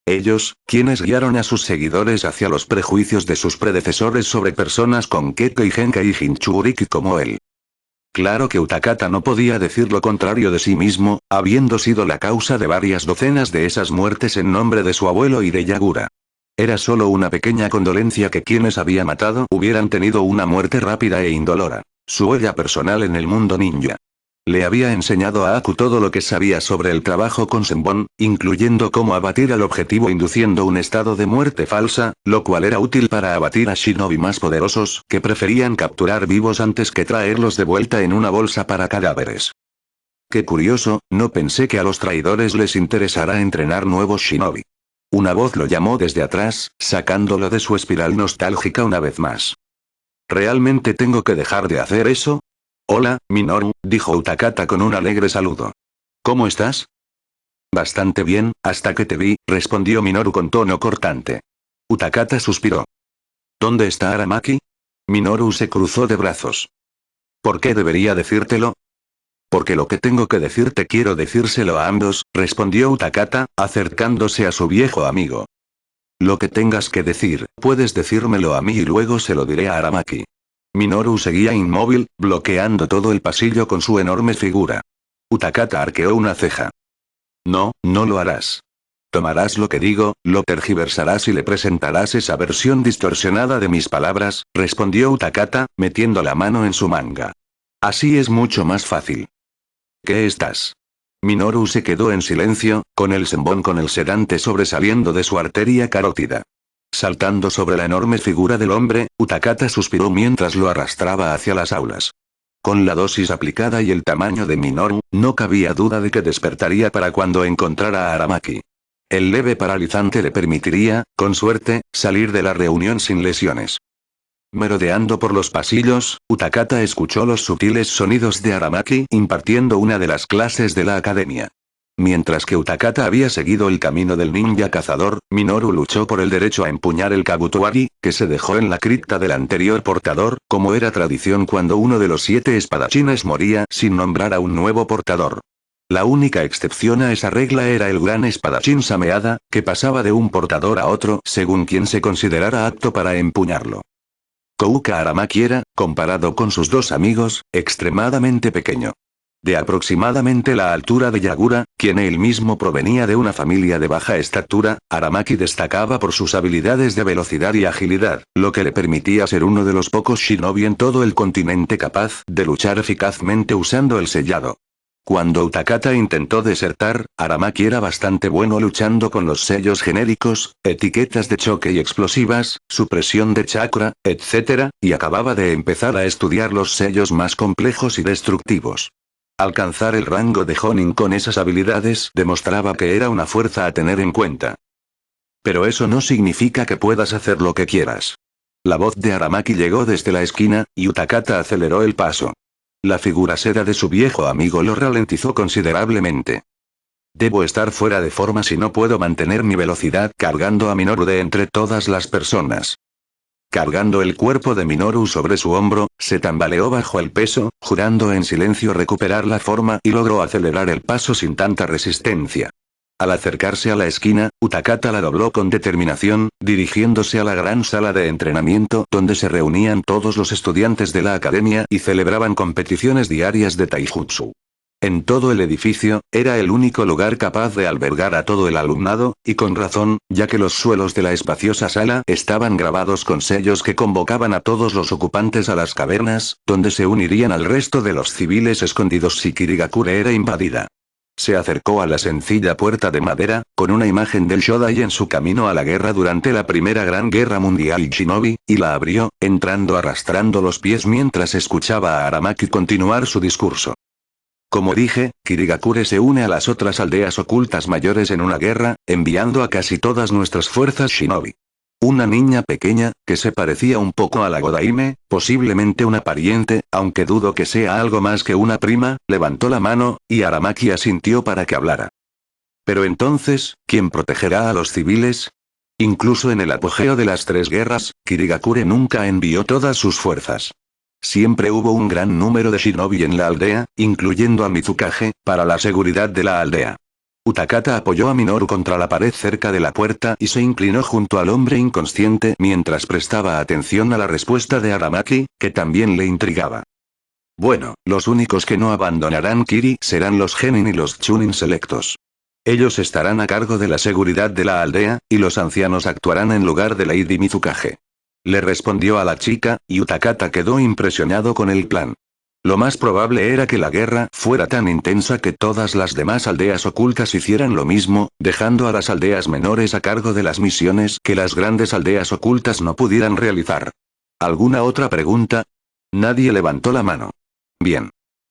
Ellos, quienes guiaron a sus seguidores hacia los prejuicios de sus predecesores sobre personas con Kekkei Genkai y Jinchuriki como él. Claro que Utakata no podía decir lo contrario de sí mismo, habiendo sido la causa de varias docenas de esas muertes en nombre de su abuelo y de Yagura. Era solo una pequeña condolencia que quienes había matado hubieran tenido una muerte rápida e indolora. Su huella personal en el mundo ninja. Le había enseñado a Aku todo lo que sabía sobre el trabajo con Senbon, incluyendo cómo abatir al objetivo induciendo un estado de muerte falsa, lo cual era útil para abatir a shinobi más poderosos que preferían capturar vivos antes que traerlos de vuelta en una bolsa para cadáveres. Qué curioso, no pensé que a los traidores les interesara entrenar nuevos shinobi. Una voz lo llamó desde atrás, sacándolo de su espiral nostálgica una vez más. ¿Realmente tengo que dejar de hacer eso? Hola, Minoru, dijo Utakata con un alegre saludo. ¿Cómo estás? Bastante bien, hasta que te vi, respondió Minoru con tono cortante. Utakata suspiró. ¿Dónde está Aramaki? Minoru se cruzó de brazos. ¿Por qué debería decírtelo? Porque lo que tengo que decirte quiero decírselo a ambos, respondió Utakata, acercándose a su viejo amigo. Lo que tengas que decir, puedes decírmelo a mí y luego se lo diré a Aramaki. Minoru seguía inmóvil, bloqueando todo el pasillo con su enorme figura. Utakata arqueó una ceja. No, no lo harás. Tomarás lo que digo, lo tergiversarás y le presentarás esa versión distorsionada de mis palabras, respondió Utakata, metiendo la mano en su manga. Así es mucho más fácil. ¿Qué estás? Minoru se quedó en silencio, con el senbon con el sedante sobresaliendo de su arteria carótida. Saltando sobre la enorme figura del hombre, Utakata suspiró mientras lo arrastraba hacia las aulas. Con la dosis aplicada y el tamaño de Minoru, no cabía duda de que despertaría para cuando encontrara a Aramaki. El leve paralizante le permitiría, con suerte, salir de la reunión sin lesiones. Merodeando por los pasillos, Utakata escuchó los sutiles sonidos de Aramaki impartiendo una de las clases de la academia. Mientras que Utakata había seguido el camino del ninja cazador, Minoru luchó por el derecho a empuñar el Kabutoari, que se dejó en la cripta del anterior portador, como era tradición cuando uno de los 7 espadachines moría sin nombrar a un nuevo portador. La única excepción a esa regla era el gran espadachín Sameada, que pasaba de un portador a otro según quien se considerara apto para empuñarlo. Kouka Aramaki era, comparado con sus dos amigos, extremadamente pequeño. De aproximadamente la altura de Yagura, quien él mismo provenía de una familia de baja estatura, Aramaki destacaba por sus habilidades de velocidad y agilidad, lo que le permitía ser uno de los pocos shinobi en todo el continente capaz de luchar eficazmente usando el sellado. Cuando Utakata intentó desertar, Aramaki era bastante bueno luchando con los sellos genéricos, etiquetas de choque y explosivas, supresión de chakra, etc., y acababa de empezar a estudiar los sellos más complejos y destructivos. Alcanzar el rango de Jonin con esas habilidades demostraba que era una fuerza a tener en cuenta. Pero eso no significa que puedas hacer lo que quieras. La voz de Aramaki llegó desde la esquina, y Utakata aceleró el paso. La figura seda de su viejo amigo lo ralentizó considerablemente. Debo estar fuera de forma si no puedo mantener mi velocidad cargando a Minoru de entre todas las personas. Cargando el cuerpo de Minoru sobre su hombro, se tambaleó bajo el peso, jurando en silencio recuperar la forma y logró acelerar el paso sin tanta resistencia. Al acercarse a la esquina, Utakata la dobló con determinación, dirigiéndose a la gran sala de entrenamiento donde se reunían todos los estudiantes de la academia y celebraban competiciones diarias de taijutsu. En todo el edificio, era el único lugar capaz de albergar a todo el alumnado, y con razón, ya que los suelos de la espaciosa sala estaban grabados con sellos que convocaban a todos los ocupantes a las cavernas, donde se unirían al resto de los civiles escondidos si Kirigakure era invadida. Se acercó a la sencilla puerta de madera, con una imagen del Shodai en su camino a la guerra durante la Primera Gran Guerra Mundial Shinobi, y la abrió, entrando arrastrando los pies mientras escuchaba a Aramaki continuar su discurso. Como dije, Kirigakure se une a las otras aldeas ocultas mayores en una guerra, enviando a casi todas nuestras fuerzas shinobi. Una niña pequeña, que se parecía un poco a la Godaime, posiblemente una pariente, aunque dudo que sea algo más que una prima, levantó la mano, y Aramaki asintió para que hablara. Pero entonces, ¿quién protegerá a los civiles? Incluso en el apogeo de las 3 guerras, Kirigakure nunca envió todas sus fuerzas. Siempre hubo un gran número de shinobi en la aldea, incluyendo a Mizukage, para la seguridad de la aldea. Utakata apoyó a Minoru contra la pared cerca de la puerta y se inclinó junto al hombre inconsciente mientras prestaba atención a la respuesta de Aramaki, que también le intrigaba. Bueno, los únicos que no abandonarán Kiri serán los Genin y los Chunin selectos. Ellos estarán a cargo de la seguridad de la aldea, y los ancianos actuarán en lugar de Lady Mizukage. Le respondió a la chica, y Utakata quedó impresionado con el plan. Lo más probable era que la guerra fuera tan intensa que todas las demás aldeas ocultas hicieran lo mismo, dejando a las aldeas menores a cargo de las misiones que las grandes aldeas ocultas no pudieran realizar. ¿Alguna otra pregunta? Nadie levantó la mano. Bien.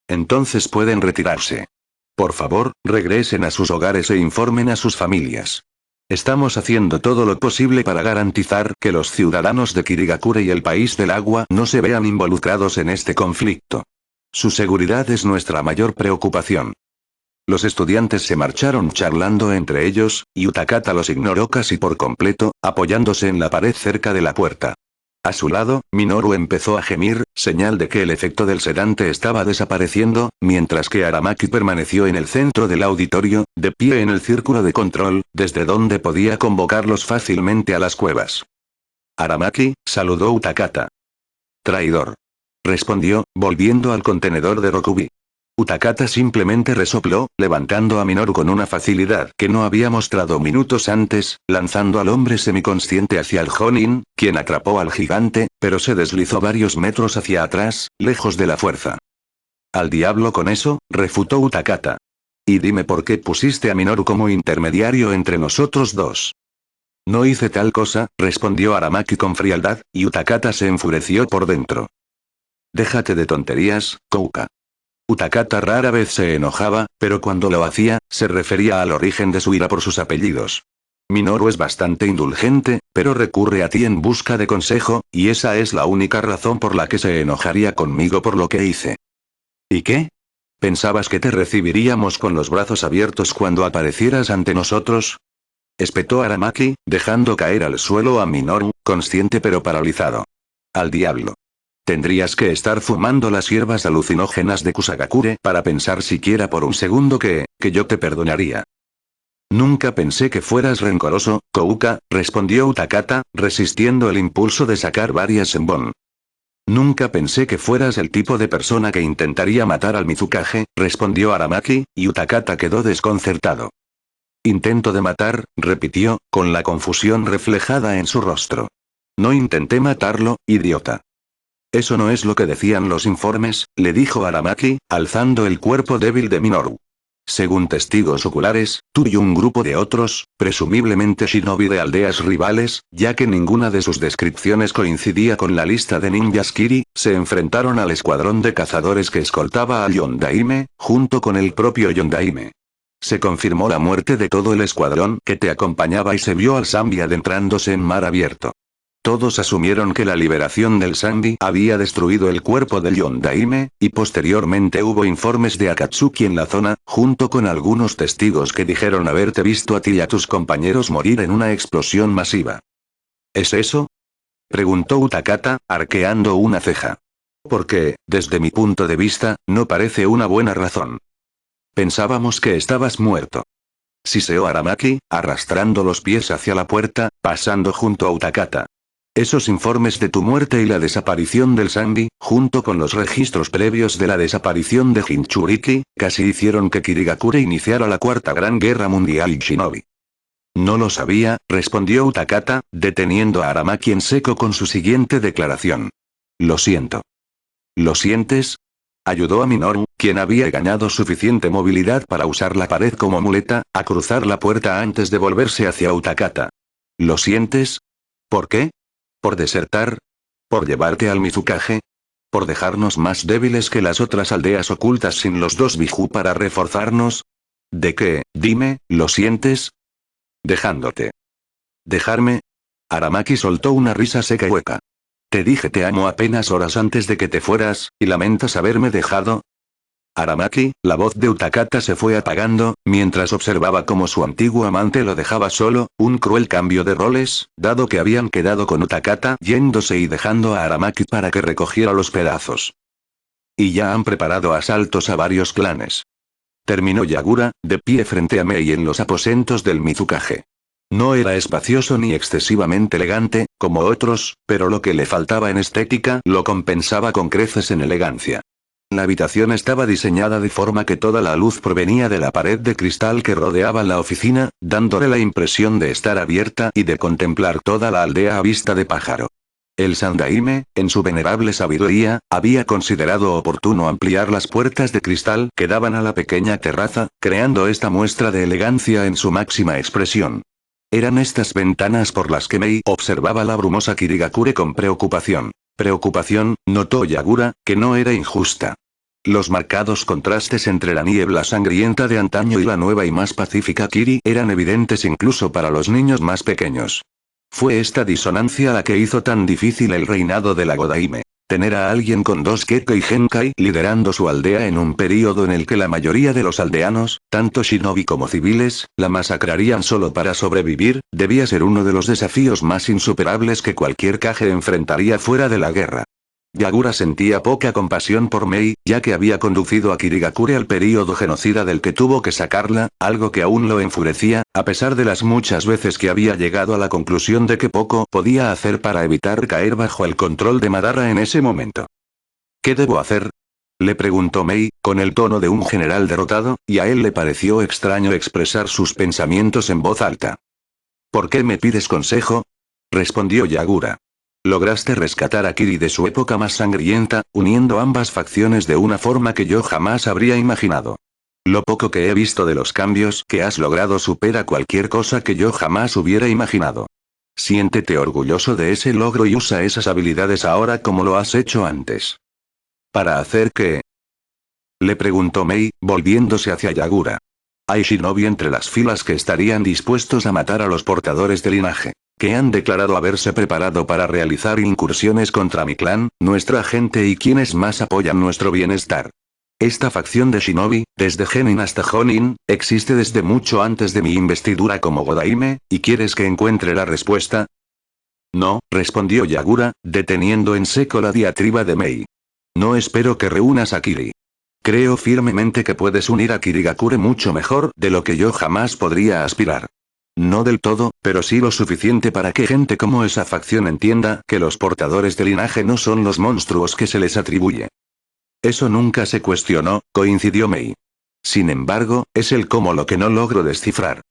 Entonces pueden retirarse. Por favor, regresen a sus hogares e informen a sus familias. Estamos haciendo todo lo posible para garantizar que los ciudadanos de Kirigakure y el País del Agua no se vean involucrados en este conflicto. Su seguridad es nuestra mayor preocupación. Los estudiantes se marcharon charlando entre ellos, y Utakata los ignoró casi por completo, apoyándose en la pared cerca de la puerta. A su lado, Minoru empezó a gemir, señal de que el efecto del sedante estaba desapareciendo, mientras que Aramaki permaneció en el centro del auditorio, de pie en el círculo de control, desde donde podía convocarlos fácilmente a las cuevas. Aramaki, saludó Utakata. Traidor. Respondió, volviendo al contenedor de Rokubi. Utakata simplemente resopló, levantando a Minoru con una facilidad que no había mostrado minutos antes, lanzando al hombre semiconsciente hacia el Jonin, quien atrapó al gigante, pero se deslizó varios metros hacia atrás, lejos de la fuerza. Al diablo con eso, refutó Utakata. Y dime por qué pusiste a Minoru como intermediario entre nosotros dos. No hice tal cosa, respondió Aramaki con frialdad, y Utakata se enfureció por dentro. Déjate de tonterías, Kouka. Utakata rara vez se enojaba, pero cuando lo hacía, se refería al origen de su ira por sus apellidos. Minoru es bastante indulgente, pero recurre a ti en busca de consejo, y esa es la única razón por la que se enojaría conmigo por lo que hice. ¿Y qué? ¿Pensabas que te recibiríamos con los brazos abiertos cuando aparecieras ante nosotros? Espetó Aramaki, dejando caer al suelo a Minoru, consciente pero paralizado. Al diablo. Tendrías que estar fumando las hierbas alucinógenas de Kusagakure para pensar siquiera por un segundo que yo te perdonaría. Nunca pensé que fueras rencoroso, Kouka, respondió Utakata, resistiendo el impulso de sacar varias senbon. Nunca pensé que fueras el tipo de persona que intentaría matar al Mizukage, respondió Aramaki, y Utakata quedó desconcertado. Intento de matar, repitió, con la confusión reflejada en su rostro. No intenté matarlo, idiota. Eso no es lo que decían los informes, le dijo Aramaki, alzando el cuerpo débil de Minoru. Según testigos oculares, tú y un grupo de otros, presumiblemente shinobi de aldeas rivales, ya que ninguna de sus descripciones coincidía con la lista de ninjas Kiri, se enfrentaron al escuadrón de cazadores que escoltaba al Yondaime, junto con el propio Yondaime. Se confirmó la muerte de todo el escuadrón que te acompañaba y se vio al Zambi adentrándose en mar abierto. Todos asumieron que la liberación del Zambi había destruido el cuerpo del Yondaime, y posteriormente hubo informes de Akatsuki en la zona, junto con algunos testigos que dijeron haberte visto a ti y a tus compañeros morir en una explosión masiva. ¿Es eso? Preguntó Utakata, arqueando una ceja. Porque, desde mi punto de vista, no parece una buena razón. Pensábamos que estabas muerto. Siseó Aramaki, arrastrando los pies hacia la puerta, pasando junto a Utakata. Esos informes de tu muerte y la desaparición del Zambi, junto con los registros previos de la desaparición de Jinchuriki, casi hicieron que Kirigakure iniciara la Cuarta Gran Guerra Mundial Shinobi. No lo sabía, respondió Utakata, deteniendo a Aramaki en seco con su siguiente declaración. Lo siento. ¿Lo sientes? Ayudó a Minoru, quien había ganado suficiente movilidad para usar la pared como muleta, a cruzar la puerta antes de volverse hacia Utakata. ¿Lo sientes? ¿Por qué? ¿Por desertar? ¿Por llevarte al Mizukage? ¿Por dejarnos más débiles que las otras aldeas ocultas sin los dos Biju para reforzarnos? ¿De qué, dime, lo sientes? Dejándote. ¿Dejarme? Aramaki soltó una risa seca y hueca. Te dije te amo apenas horas antes de que te fueras, ¿y lamentas haberme dejado? Aramaki, la voz de Utakata se fue apagando, mientras observaba cómo su antiguo amante lo dejaba solo, un cruel cambio de roles, dado que habían quedado con Utakata yéndose y dejando a Aramaki para que recogiera los pedazos. Y ya han preparado asaltos a varios clanes. Terminó Yagura, de pie frente a Mei en los aposentos del Mizukage. No era espacioso ni excesivamente elegante, como otros, pero lo que le faltaba en estética lo compensaba con creces en elegancia. La habitación estaba diseñada de forma que toda la luz provenía de la pared de cristal que rodeaba la oficina, dándole la impresión de estar abierta y de contemplar toda la aldea a vista de pájaro. El Sandaime, en su venerable sabiduría, había considerado oportuno ampliar las puertas de cristal que daban a la pequeña terraza, creando esta muestra de elegancia en su máxima expresión. Eran estas ventanas por las que Mei observaba la brumosa Kirigakure con preocupación. Preocupación, notó Yagura, que no era injusta. Los marcados contrastes entre la niebla sangrienta de antaño y la nueva y más pacífica Kiri eran evidentes incluso para los niños más pequeños. Fue esta disonancia la que hizo tan difícil el reinado de la Godaime. Tener a alguien con dos Kekkei Genkai liderando su aldea en un período en el que la mayoría de los aldeanos, tanto shinobi como civiles, la masacrarían solo para sobrevivir, debía ser uno de los desafíos más insuperables que cualquier Kage enfrentaría fuera de la guerra. Yagura sentía poca compasión por Mei, ya que había conducido a Kirigakure al período genocida del que tuvo que sacarla, algo que aún lo enfurecía, a pesar de las muchas veces que había llegado a la conclusión de que poco podía hacer para evitar caer bajo el control de Madara en ese momento. ¿Qué debo hacer?, le preguntó Mei, con el tono de un general derrotado, y a él le pareció extraño expresar sus pensamientos en voz alta. ¿Por qué me pides consejo?, respondió Yagura. Lograste rescatar a Kiri de su época más sangrienta, uniendo ambas facciones de una forma que yo jamás habría imaginado. Lo poco que he visto de los cambios que has logrado supera cualquier cosa que yo jamás hubiera imaginado. Siéntete orgulloso de ese logro y usa esas habilidades ahora como lo has hecho antes. ¿Para hacer qué?, le preguntó Mei, volviéndose hacia Yagura. Hay shinobi entre las filas que estarían dispuestos a matar a los portadores de linaje, que han declarado haberse preparado para realizar incursiones contra mi clan, nuestra gente y quienes más apoyan nuestro bienestar. Esta facción de shinobi, desde Genin hasta Jonin, existe desde mucho antes de mi investidura como Godaime, ¿y quieres que encuentre la respuesta? No, respondió Yagura, deteniendo en seco la diatriba de Mei. No espero que reúnas a Kiri. Creo firmemente que puedes unir a Kirigakure mucho mejor de lo que yo jamás podría aspirar. No del todo, pero sí lo suficiente para que gente como esa facción entienda que los portadores de linaje no son los monstruos que se les atribuye. Eso nunca se cuestionó, coincidió Mei. Sin embargo, es el cómo lo que no logro descifrar.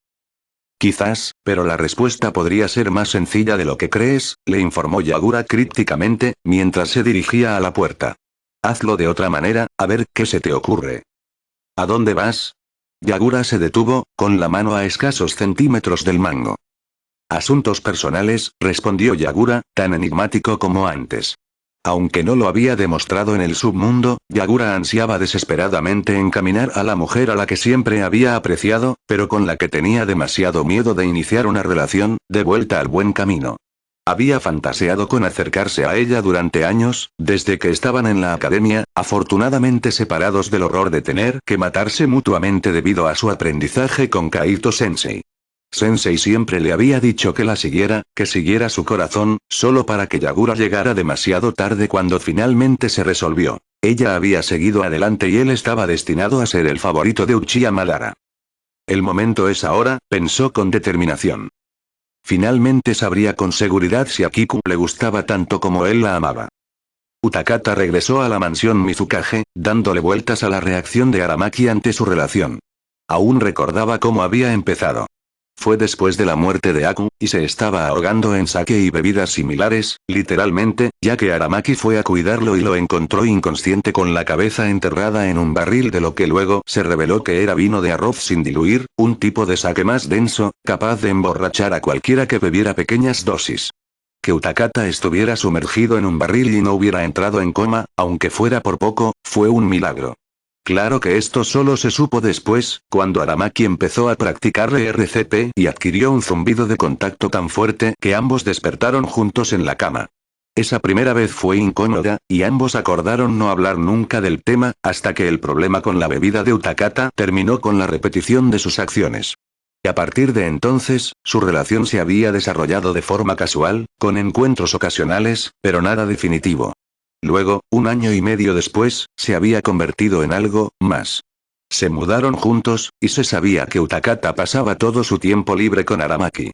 Quizás, pero la respuesta podría ser más sencilla de lo que crees, le informó Yagura crípticamente, mientras se dirigía a la puerta. Hazlo de otra manera, a ver qué se te ocurre. ¿A dónde vas? Yagura se detuvo, con la mano a escasos centímetros del mango. Asuntos personales, respondió Yagura, tan enigmático como antes. Aunque no lo había demostrado en el submundo, Yagura ansiaba desesperadamente encaminar a la mujer a la que siempre había apreciado, pero con la que tenía demasiado miedo de iniciar una relación, de vuelta al buen camino. Había fantaseado con acercarse a ella durante años, desde que estaban en la academia, afortunadamente separados del horror de tener que matarse mutuamente debido a su aprendizaje con Kaito Sensei. Sensei siempre le había dicho que la siguiera, que siguiera su corazón, solo para que Yagura llegara demasiado tarde cuando finalmente se resolvió. Ella había seguido adelante y él estaba destinado a ser el favorito de Uchiha Madara. El momento es ahora, pensó con determinación. Finalmente sabría con seguridad si a Kiku le gustaba tanto como él la amaba. Utakata regresó a la mansión Mizukage, dándole vueltas a la reacción de Aramaki ante su relación. Aún recordaba cómo había empezado. Fue después de la muerte de Aku, y se estaba ahogando en sake y bebidas similares, literalmente, ya que Aramaki fue a cuidarlo y lo encontró inconsciente con la cabeza enterrada en un barril de lo que luego se reveló que era vino de arroz sin diluir, un tipo de sake más denso, capaz de emborrachar a cualquiera que bebiera pequeñas dosis. Que Utakata estuviera sumergido en un barril y no hubiera entrado en coma, aunque fuera por poco, fue un milagro. Claro que esto solo se supo después, cuando Aramaki empezó a practicar RCP y adquirió un zumbido de contacto tan fuerte que ambos despertaron juntos en la cama. Esa primera vez fue incómoda, y ambos acordaron no hablar nunca del tema, hasta que el problema con la bebida de Utakata terminó con la repetición de sus acciones. Y a partir de entonces, su relación se había desarrollado de forma casual, con encuentros ocasionales, pero nada definitivo. Luego, 1 año y medio después, se había convertido en algo más. Se mudaron juntos, y se sabía que Utakata pasaba todo su tiempo libre con Aramaki.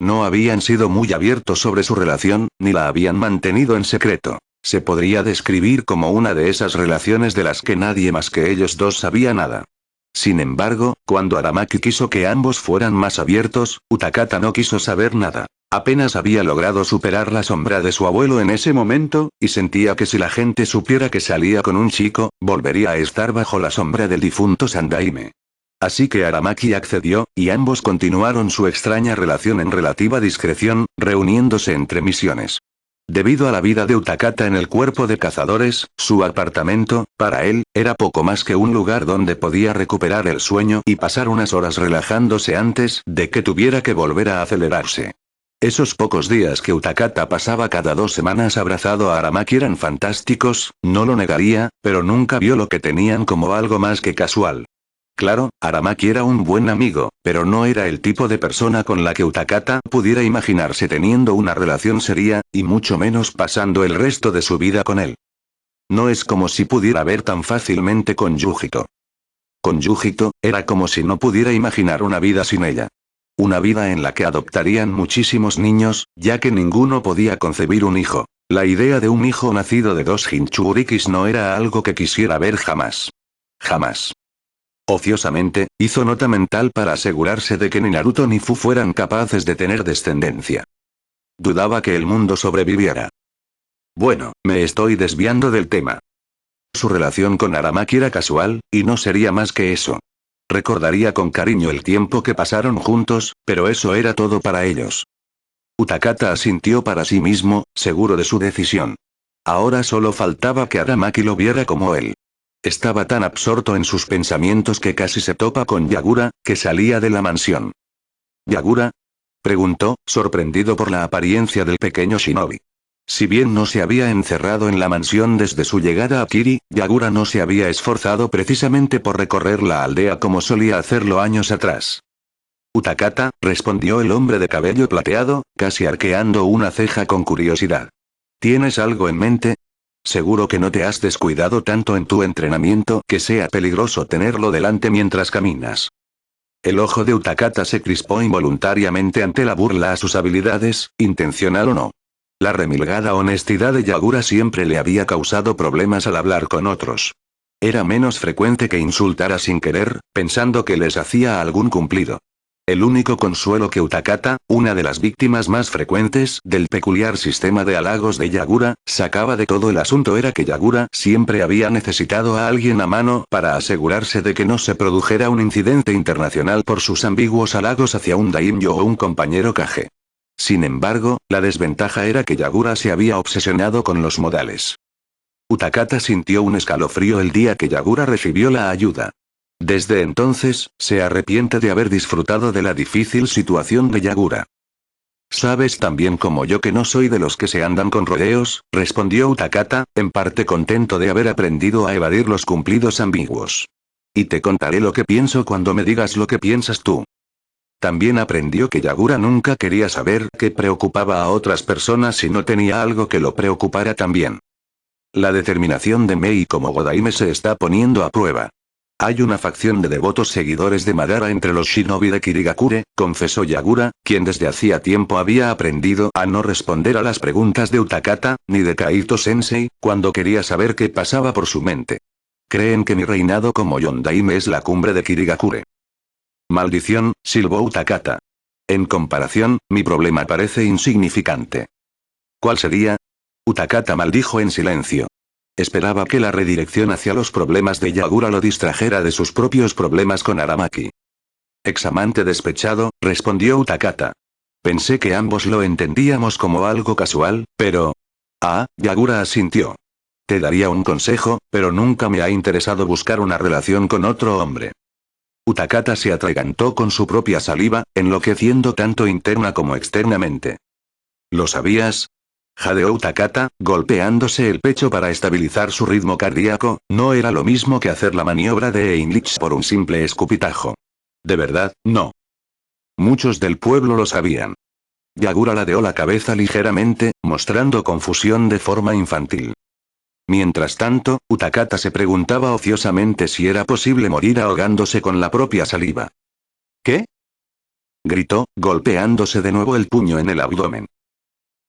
No habían sido muy abiertos sobre su relación, ni la habían mantenido en secreto. Se podría describir como una de esas relaciones de las que nadie más que ellos dos sabía nada. Sin embargo, cuando Aramaki quiso que ambos fueran más abiertos, Utakata no quiso saber nada. Apenas había logrado superar la sombra de su abuelo en ese momento, y sentía que si la gente supiera que salía con un chico, volvería a estar bajo la sombra del difunto Sandaime. Así que Aramaki accedió, y ambos continuaron su extraña relación en relativa discreción, reuniéndose entre misiones. Debido a la vida de Utakata en el cuerpo de cazadores, su apartamento, para él, era poco más que un lugar donde podía recuperar el sueño y pasar unas horas relajándose antes de que tuviera que volver a acelerarse. Esos pocos días que Utakata pasaba cada 2 semanas abrazado a Aramaki eran fantásticos, no lo negaría, pero nunca vio lo que tenían como algo más que casual. Claro, Aramaki era un buen amigo, pero no era el tipo de persona con la que Utakata pudiera imaginarse teniendo una relación seria, y mucho menos pasando el resto de su vida con él. No es como si pudiera ver tan fácilmente con Yujito. Con Yujito, era como si no pudiera imaginar una vida sin ella. Una vida en la que adoptarían muchísimos niños, ya que ninguno podía concebir un hijo. La idea de un hijo nacido de 2 Jinchurikis no era algo que quisiera ver jamás. Jamás. Ociosamente, hizo nota mental para asegurarse de que ni Naruto ni Fu fueran capaces de tener descendencia. Dudaba que el mundo sobreviviera. Bueno, me estoy desviando del tema. Su relación con Aramaki era casual, y no sería más que eso. Recordaría con cariño el tiempo que pasaron juntos, pero eso era todo para ellos. Utakata asintió para sí mismo, seguro de su decisión. Ahora solo faltaba que Aramaki lo viera como él. Estaba tan absorto en sus pensamientos que casi se topa con Yagura, que salía de la mansión. ¿Yagura? Preguntó, sorprendido por la apariencia del pequeño shinobi. Si bien no se había encerrado en la mansión desde su llegada a Kiri, Yagura no se había esforzado precisamente por recorrer la aldea como solía hacerlo años atrás. Utakata, respondió el hombre de cabello plateado, casi arqueando una ceja con curiosidad. ¿Tienes algo en mente? Seguro que no te has descuidado tanto en tu entrenamiento que sea peligroso tenerlo delante mientras caminas. El ojo de Utakata se crispó involuntariamente ante la burla a sus habilidades, intencional o no. La remilgada honestidad de Yagura siempre le había causado problemas al hablar con otros. Era menos frecuente que insultara sin querer, pensando que les hacía algún cumplido. El único consuelo que Utakata, una de las víctimas más frecuentes del peculiar sistema de halagos de Yagura, sacaba de todo el asunto era que Yagura siempre había necesitado a alguien a mano para asegurarse de que no se produjera un incidente internacional por sus ambiguos halagos hacia un daimyo o un compañero Kage. Sin embargo, la desventaja era que Yagura se había obsesionado con los modales. Utakata sintió un escalofrío el día que Yagura recibió la ayuda. Desde entonces, se arrepiente de haber disfrutado de la difícil situación de Yagura. Sabes tan bien como yo que no soy de los que se andan con rodeos, respondió Utakata, en parte contento de haber aprendido a evadir los cumplidos ambiguos. Y te contaré lo que pienso cuando me digas lo que piensas tú. También aprendió que Yagura nunca quería saber qué preocupaba a otras personas si no tenía algo que lo preocupara también. La determinación de Mei como Godaime se está poniendo a prueba. Hay una facción de devotos seguidores de Madara entre los shinobi de Kirigakure, confesó Yagura, quien desde hacía tiempo había aprendido a no responder a las preguntas de Utakata, ni de Kaito-sensei, cuando quería saber qué pasaba por su mente. Creen que mi reinado como Yondaime es la cumbre de Kirigakure. Maldición, silbó Utakata. En comparación, mi problema parece insignificante. ¿Cuál sería? Utakata maldijo en silencio. Esperaba que la redirección hacia los problemas de Yagura lo distrajera de sus propios problemas con Aramaki. Examante despechado, respondió Utakata. Pensé que ambos lo entendíamos como algo casual, pero... Yagura asintió. Te daría un consejo, pero nunca me ha interesado buscar una relación con otro hombre. Utakata se atragantó con su propia saliva, enloqueciendo tanto interna como externamente. ¿Lo sabías? Jadeó Utakata, golpeándose el pecho para estabilizar su ritmo cardíaco, no era lo mismo que hacer la maniobra de Einlich por un simple escupitajo. De verdad, no. Muchos del pueblo lo sabían. Yagura ladeó la cabeza ligeramente, mostrando confusión de forma infantil. Mientras tanto, Utakata se preguntaba ociosamente si era posible morir ahogándose con la propia saliva. ¿Qué? Gritó, golpeándose de nuevo el puño en el abdomen.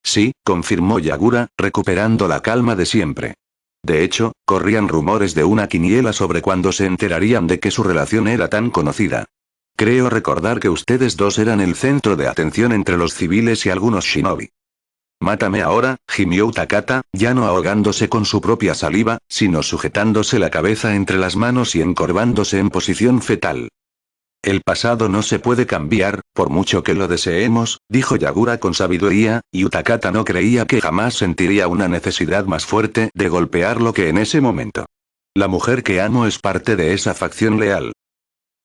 Sí, confirmó Yagura, recuperando la calma de siempre. De hecho, corrían rumores de una quiniela sobre cuándo se enterarían de que su relación era tan conocida. Creo recordar que ustedes dos eran el centro de atención entre los civiles y algunos shinobi. Mátame ahora, gimió Utakata, ya no ahogándose con su propia saliva, sino sujetándose la cabeza entre las manos y encorvándose en posición fetal. El pasado no se puede cambiar, por mucho que lo deseemos, dijo Yagura con sabiduría, y Utakata no creía que jamás sentiría una necesidad más fuerte de golpearlo que en ese momento. La mujer que amo es parte de esa facción leal.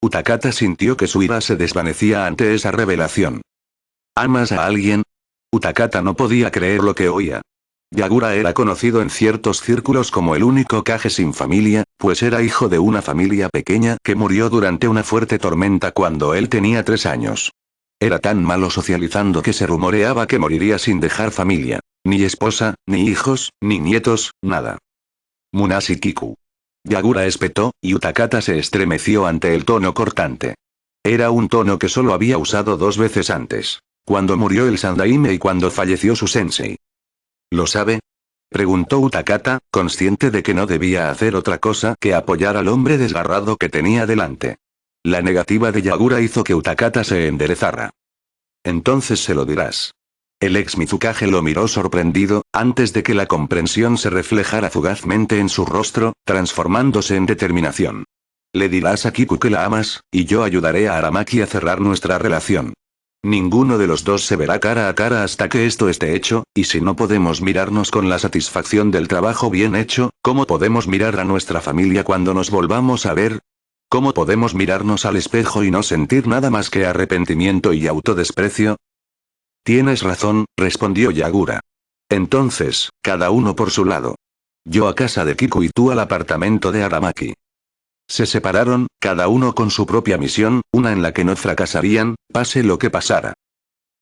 Utakata sintió que su ira se desvanecía ante esa revelación. ¿Amas a alguien? Utakata no podía creer lo que oía. Yagura era conocido en ciertos círculos como el único Kage sin familia, pues era hijo de una familia pequeña que murió durante una fuerte tormenta cuando él tenía 3 años. Era tan malo socializando que se rumoreaba que moriría sin dejar familia. Ni esposa, ni hijos, ni nietos, nada. Munashi Kiku. Yagura espetó, y Utakata se estremeció ante el tono cortante. Era un tono que solo había usado 2 veces antes. Cuando murió el Sandaime y cuando falleció su sensei. ¿Lo sabe? Preguntó Utakata, consciente de que no debía hacer otra cosa que apoyar al hombre desgarrado que tenía delante. La negativa de Yagura hizo que Utakata se enderezara. Entonces se lo dirás. El ex Mizukage lo miró sorprendido, antes de que la comprensión se reflejara fugazmente en su rostro, transformándose en determinación. Le dirás a Kiku que la amas, y yo ayudaré a Aramaki a cerrar nuestra relación. Ninguno de los dos se verá cara a cara hasta que esto esté hecho, y si no podemos mirarnos con la satisfacción del trabajo bien hecho, ¿cómo podemos mirar a nuestra familia cuando nos volvamos a ver? ¿Cómo podemos mirarnos al espejo y no sentir nada más que arrepentimiento y autodesprecio? Tienes razón, respondió Yagura. Entonces, cada uno por su lado. Yo a casa de Kiku y tú al apartamento de Aramaki. Se separaron, cada uno con su propia misión, una en la que no fracasarían, pase lo que pasara.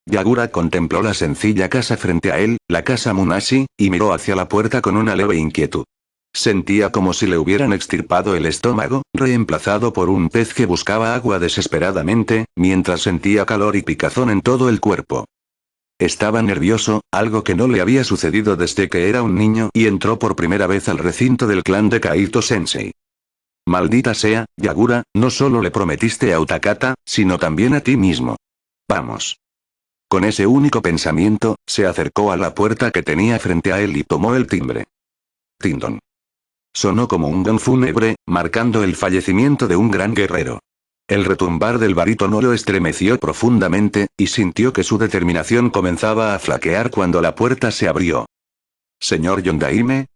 Yagura contempló la sencilla casa frente a él, la casa Munashi, y miró hacia la puerta con una leve inquietud. Sentía como si le hubieran extirpado el estómago, reemplazado por un pez que buscaba agua desesperadamente, mientras sentía calor y picazón en todo el cuerpo. Estaba nervioso, algo que no le había sucedido desde que era un niño y entró por primera vez al recinto del clan de Kaito Sensei. Maldita sea, Yagura, no solo le prometiste a Utakata, sino también a ti mismo. Vamos. Con ese único pensamiento, se acercó a la puerta que tenía frente a él y tomó el timbre. Tindon. Sonó como un gong fúnebre, marcando el fallecimiento de un gran guerrero. El retumbar del barítono lo estremeció profundamente, y sintió que su determinación comenzaba a flaquear cuando la puerta se abrió. ¿Señor Yondaime?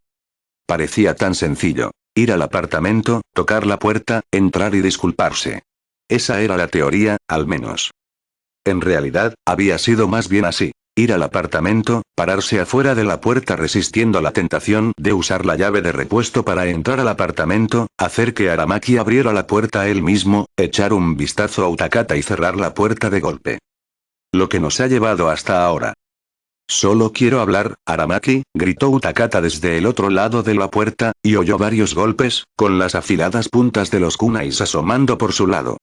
Parecía tan sencillo. Ir al apartamento, tocar la puerta, entrar y disculparse. Esa era la teoría, al menos. En realidad, había sido más bien así. Ir al apartamento, pararse afuera de la puerta resistiendo la tentación de usar la llave de repuesto para entrar al apartamento, hacer que Aramaki abriera la puerta él mismo, echar un vistazo a Utakata y cerrar la puerta de golpe. Lo que nos ha llevado hasta ahora. Solo quiero hablar, Aramaki, gritó Utakata desde el otro lado de la puerta, y oyó varios golpes, con las afiladas puntas de los kunais asomando por su lado.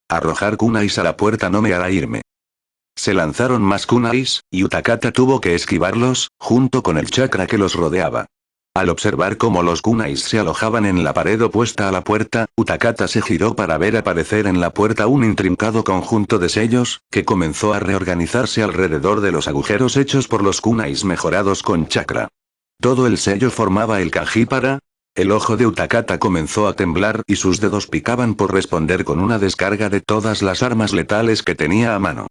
Arrojar kunais a la puerta no me hará irme. Se lanzaron más kunais, y Utakata tuvo que esquivarlos, junto con el chakra que los rodeaba. Al observar cómo los kunais se alojaban en la pared opuesta a la puerta, Utakata se giró para ver aparecer en la puerta un intrincado conjunto de sellos, que comenzó a reorganizarse alrededor de los agujeros hechos por los kunais mejorados con chakra. Todo el sello formaba el kanji para... El ojo de Utakata comenzó a temblar y sus dedos picaban por responder con una descarga de todas las armas letales que tenía a mano.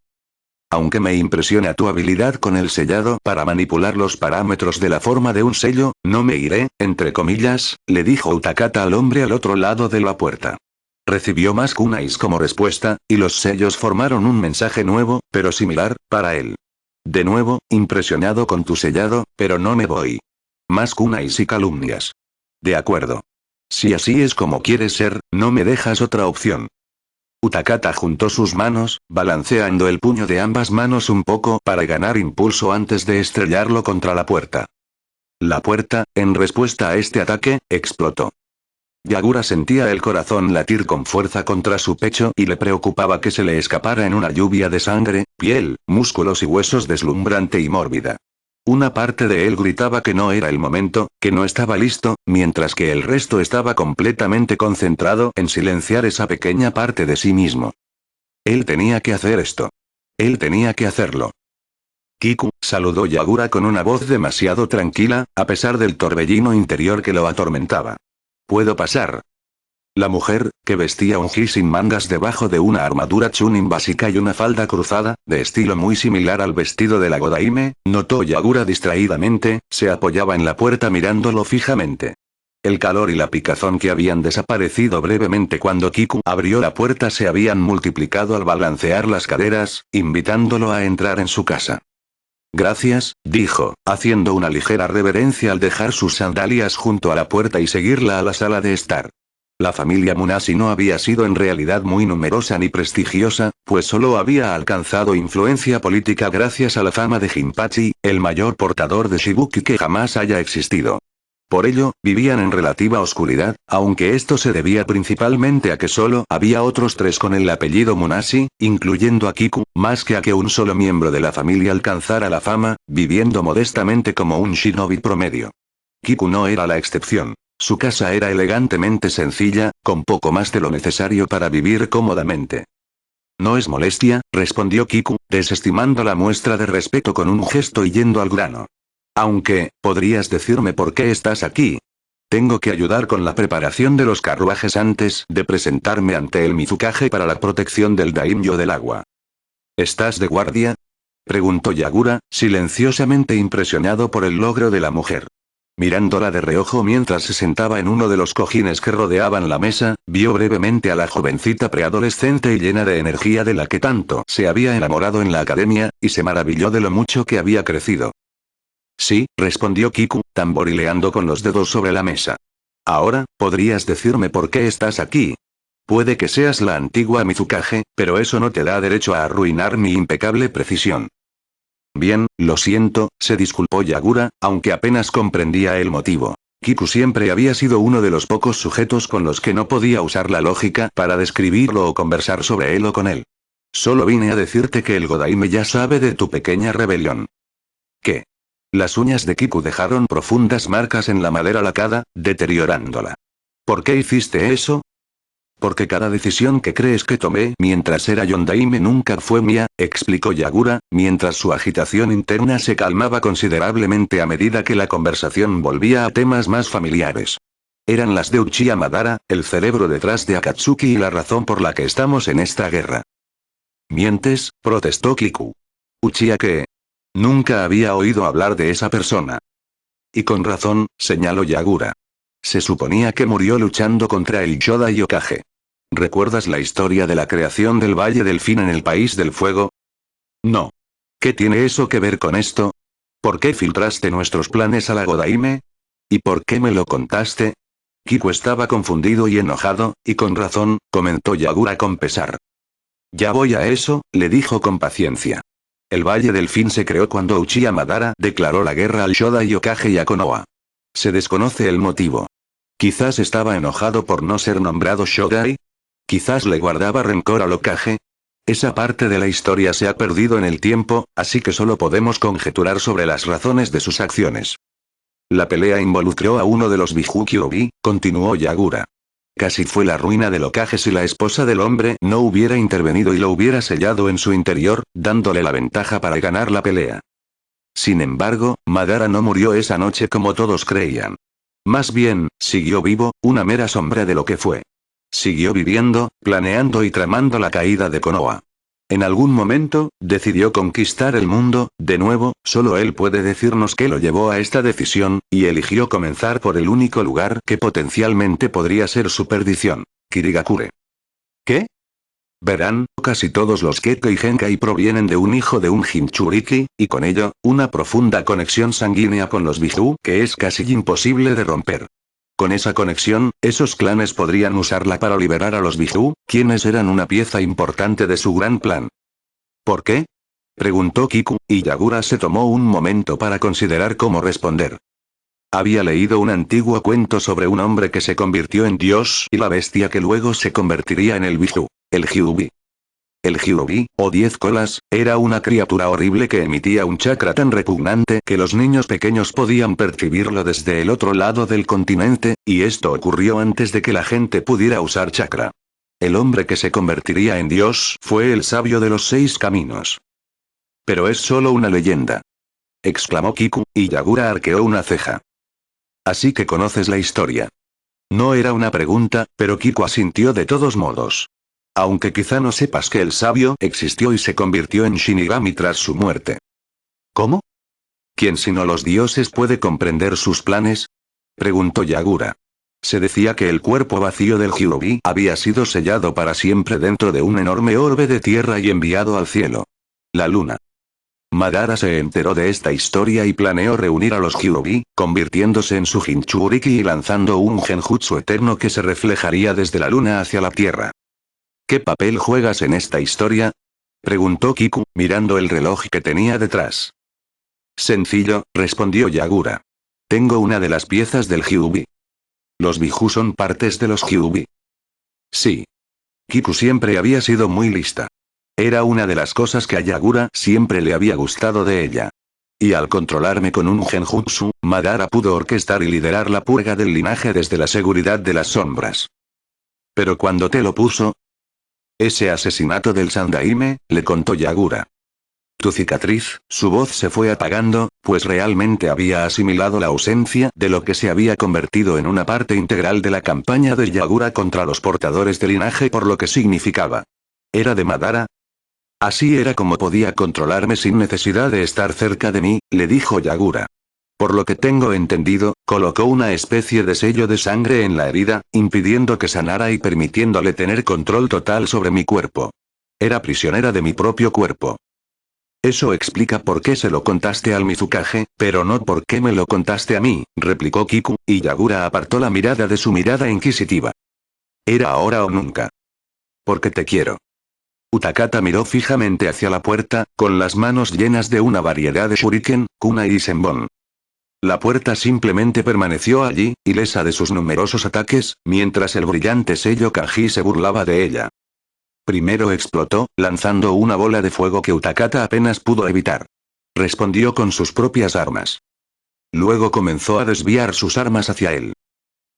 Aunque me impresiona tu habilidad con el sellado para manipular los parámetros de la forma de un sello, no me iré, entre comillas, le dijo Utakata al hombre al otro lado de la puerta. Recibió más kunais como respuesta, y los sellos formaron un mensaje nuevo, pero similar, para él. de nuevo, impresionado con tu sellado, pero no me voy. Más kunais y calumnias. De acuerdo. Si así es como quieres ser, no me dejas otra opción. Utakata juntó sus manos, balanceando el puño de ambas manos un poco para ganar impulso antes de estrellarlo contra la puerta. La puerta, en respuesta a este ataque, explotó. Yagura sentía el corazón latir con fuerza contra su pecho y le preocupaba que se le escapara en una lluvia de sangre, piel, músculos y huesos deslumbrante y mórbida. Una parte de él gritaba que no era el momento, que no estaba listo, mientras que el resto estaba completamente concentrado en silenciar esa pequeña parte de sí mismo. Él tenía que hacer esto. Él tenía que hacerlo. Kiku, saludó Yagura con una voz demasiado tranquila, a pesar del torbellino interior que lo atormentaba. ¿Puedo pasar? La mujer, que vestía un gi sin mangas debajo de una armadura chunin básica y una falda cruzada, de estilo muy similar al vestido de la Godaime, notó Yagura distraídamente, se apoyaba en la puerta mirándolo fijamente. El calor y la picazón que habían desaparecido brevemente cuando Kiku abrió la puerta se habían multiplicado al balancear las caderas, invitándolo a entrar en su casa. Gracias, dijo, haciendo una ligera reverencia al dejar sus sandalias junto a la puerta y seguirla a la sala de estar. La familia Munashi no había sido en realidad muy numerosa ni prestigiosa, pues solo había alcanzado influencia política gracias a la fama de Jinpachi, el mayor portador de Shibuki que jamás haya existido. Por ello, vivían en relativa oscuridad, aunque esto se debía principalmente a que solo había otros 3 con el apellido Munashi, incluyendo a Kiku, más que a que un solo miembro de la familia alcanzara la fama, viviendo modestamente como un shinobi promedio. Kiku no era la excepción. Su casa era elegantemente sencilla, con poco más de lo necesario para vivir cómodamente. No es molestia, respondió Kiku, desestimando la muestra de respeto con un gesto y yendo al grano. Aunque, ¿podrías decirme por qué estás aquí? Tengo que ayudar con la preparación de los carruajes antes de presentarme ante el Mizukage para la protección del daimyo del agua. ¿Estás de guardia? Preguntó Yagura, silenciosamente impresionado por el logro de la mujer. Mirándola de reojo mientras se sentaba en uno de los cojines que rodeaban la mesa, vio brevemente a la jovencita preadolescente y llena de energía de la que tanto se había enamorado en la academia, y se maravilló de lo mucho que había crecido. Sí, respondió Kiku, tamborileando con los dedos sobre la mesa. Ahora, ¿podrías decirme por qué estás aquí? Puede que seas la antigua Mizukage, pero eso no te da derecho a arruinar mi impecable precisión. Bien, lo siento, se disculpó Yagura, aunque apenas comprendía el motivo. Kiku siempre había sido uno de los pocos sujetos con los que no podía usar la lógica para describirlo o conversar sobre él o con él. Solo vine a decirte que el Godaime ya sabe de tu pequeña rebelión. ¿Qué? Las uñas de Kiku dejaron profundas marcas en la madera lacada, deteriorándola. ¿Por qué hiciste eso? Porque cada decisión que crees que tomé mientras era Yondaime nunca fue mía, explicó Yagura, mientras su agitación interna se calmaba considerablemente a medida que la conversación volvía a temas más familiares. Eran las de Uchiha Madara, el cerebro detrás de Akatsuki y la razón por la que estamos en esta guerra. Mientes, protestó Kiku. ¿Uchiha qué? Nunca había oído hablar de esa persona. Y con razón, señaló Yagura. Se suponía que murió luchando contra el Yoda Yokage. ¿Recuerdas la historia de la creación del Valle del Fin en el País del Fuego? No. ¿Qué tiene eso que ver con esto? ¿Por qué filtraste nuestros planes a la Godaime? ¿Y por qué me lo contaste? Kiku estaba confundido y enojado, y con razón, comentó Yagura con pesar. Ya voy a eso, le dijo con paciencia. El Valle del Fin se creó cuando Uchiha Madara declaró la guerra al Shoda Yokage y a Konoha. Se desconoce el motivo. Quizás estaba enojado por no ser nombrado Shogai. Quizás le guardaba rencor al Hokage. Esa parte de la historia se ha perdido en el tiempo, así que solo podemos conjeturar sobre las razones de sus acciones. La pelea involucró a uno de los Bijuu-Kyuubi, continuó Yagura. Casi fue la ruina del Hokage si la esposa del hombre no hubiera intervenido y lo hubiera sellado en su interior, dándole la ventaja para ganar la pelea. Sin embargo, Madara no murió esa noche como todos creían. Más bien, siguió vivo, una mera sombra de lo que fue. Siguió viviendo, planeando y tramando la caída de Konoha. En algún momento, decidió conquistar el mundo, de nuevo, solo él puede decirnos qué lo llevó a esta decisión, y eligió comenzar por el único lugar que potencialmente podría ser su perdición, Kirigakure. ¿Qué? Verán, casi todos los Kekkei Genkai provienen de un hijo de un Jinchuriki, y con ello, una profunda conexión sanguínea con los Biju que es casi imposible de romper. Con esa conexión, esos clanes podrían usarla para liberar a los Biju, quienes eran una pieza importante de su gran plan. ¿Por qué? Preguntó Kiku, y Yagura se tomó un momento para considerar cómo responder. Había leído un antiguo cuento sobre un hombre que se convirtió en dios y la bestia que luego se convertiría en el Biju, el Hyubi. El Hyubi, o 10 colas, era una criatura horrible que emitía un chakra tan repugnante que los niños pequeños podían percibirlo desde el otro lado del continente, y esto ocurrió antes de que la gente pudiera usar chakra. El hombre que se convertiría en dios fue el sabio de los 6 caminos. Pero es solo una leyenda. Exclamó Kiku, y Yagura arqueó una ceja. Así que conoces la historia. No era una pregunta, pero Kiku asintió de todos modos. Aunque quizá no sepas que el sabio existió y se convirtió en Shinigami tras su muerte. ¿Cómo? ¿Quién sino los dioses puede comprender sus planes? Preguntó Yagura. Se decía que el cuerpo vacío del Hyubi había sido sellado para siempre dentro de un enorme orbe de tierra y enviado al cielo. La luna. Madara se enteró de esta historia y planeó reunir a los Hyubi, convirtiéndose en su Jinchuriki y lanzando un genjutsu eterno que se reflejaría desde la luna hacia la tierra. ¿Qué papel juegas en esta historia? Preguntó Kiku, mirando el reloj que tenía detrás. Sencillo, respondió Yagura. Tengo una de las piezas del Hyubi. ¿Los Biju son partes de los Hyubi? Sí. Kiku siempre había sido muy lista. Era una de las cosas que a Yagura siempre le había gustado de ella. Y al controlarme con un genjutsu, Madara pudo orquestar y liderar la purga del linaje desde la seguridad de las sombras. Pero cuando te lo puso... Ese asesinato del Sandaime, le contó Yagura. Tu cicatriz, su voz se fue apagando, pues realmente había asimilado la ausencia de lo que se había convertido en una parte integral de la campaña de Yagura contra los portadores de linaje por lo que significaba. ¿Era de Madara? Así era como podía controlarme sin necesidad de estar cerca de mí, le dijo Yagura. Por lo que tengo entendido, colocó una especie de sello de sangre en la herida, impidiendo que sanara y permitiéndole tener control total sobre mi cuerpo. Era prisionera de mi propio cuerpo. Eso explica por qué se lo contaste al Mizukage, pero no por qué me lo contaste a mí, replicó Kiku, y Yagura apartó la mirada de su mirada inquisitiva. Era ahora o nunca. Porque te quiero. Utakata miró fijamente hacia la puerta, con las manos llenas de una variedad de shuriken, kunai y senbon. La puerta simplemente permaneció allí, ilesa de sus numerosos ataques, mientras el brillante sello kanji se burlaba de ella. Primero explotó, lanzando una bola de fuego que Utakata apenas pudo evitar. Respondió con sus propias armas. Luego comenzó a desviar sus armas hacia él.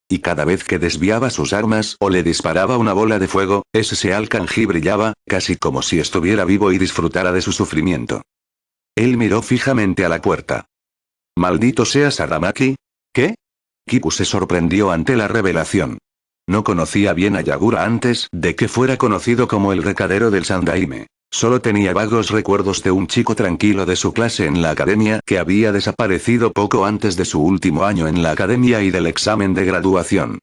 Y cada vez que desviaba sus armas o le disparaba una bola de fuego, ese Seal Kanji brillaba, casi como si estuviera vivo y disfrutara de su sufrimiento. Él miró fijamente a la puerta. ¿Maldito sea Saramaki? ¿Qué? Kiku se sorprendió ante la revelación. No conocía bien a Yagura antes de que fuera conocido como el recadero del Sandaime. Solo tenía vagos recuerdos de un chico tranquilo de su clase en la academia que había desaparecido poco antes de su último año en la academia y del examen de graduación.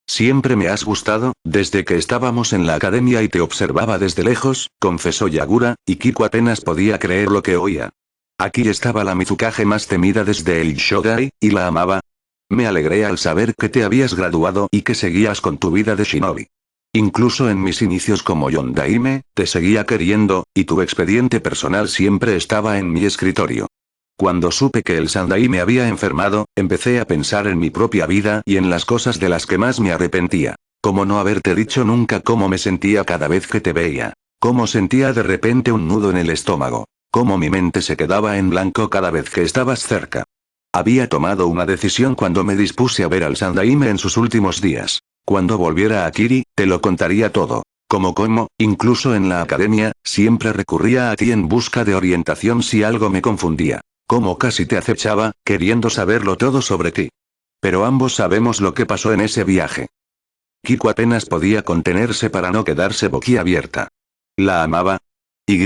Siempre me has gustado, desde que estábamos en la academia y te observaba desde lejos, confesó Yagura, y Kiku apenas podía creer lo que oía. Aquí estaba la Mizukage más temida desde el Shogai, y la amaba. Me alegré al saber que te habías graduado y que seguías con tu vida de shinobi. Incluso en mis inicios como Yondaime, te seguía queriendo, y tu expediente personal siempre estaba en mi escritorio. Cuando supe que el Sandaime había enfermado, empecé a pensar en mi propia vida y en las cosas de las que más me arrepentía. Como no haberte dicho nunca cómo me sentía cada vez que te veía. Cómo sentía de repente un nudo en el estómago. Cómo mi mente se quedaba en blanco cada vez que estabas cerca. Había tomado una decisión cuando me dispuse a ver al Sandaime en sus últimos días. Cuando volviera a Kiri, te lo contaría todo. Como, incluso en la academia, siempre recurría a ti en busca de orientación si algo me confundía. Como casi te acechaba, queriendo saberlo todo sobre ti. Pero ambos sabemos lo que pasó en ese viaje. Kiku apenas podía contenerse para no quedarse boquiabierta. La amaba. Y.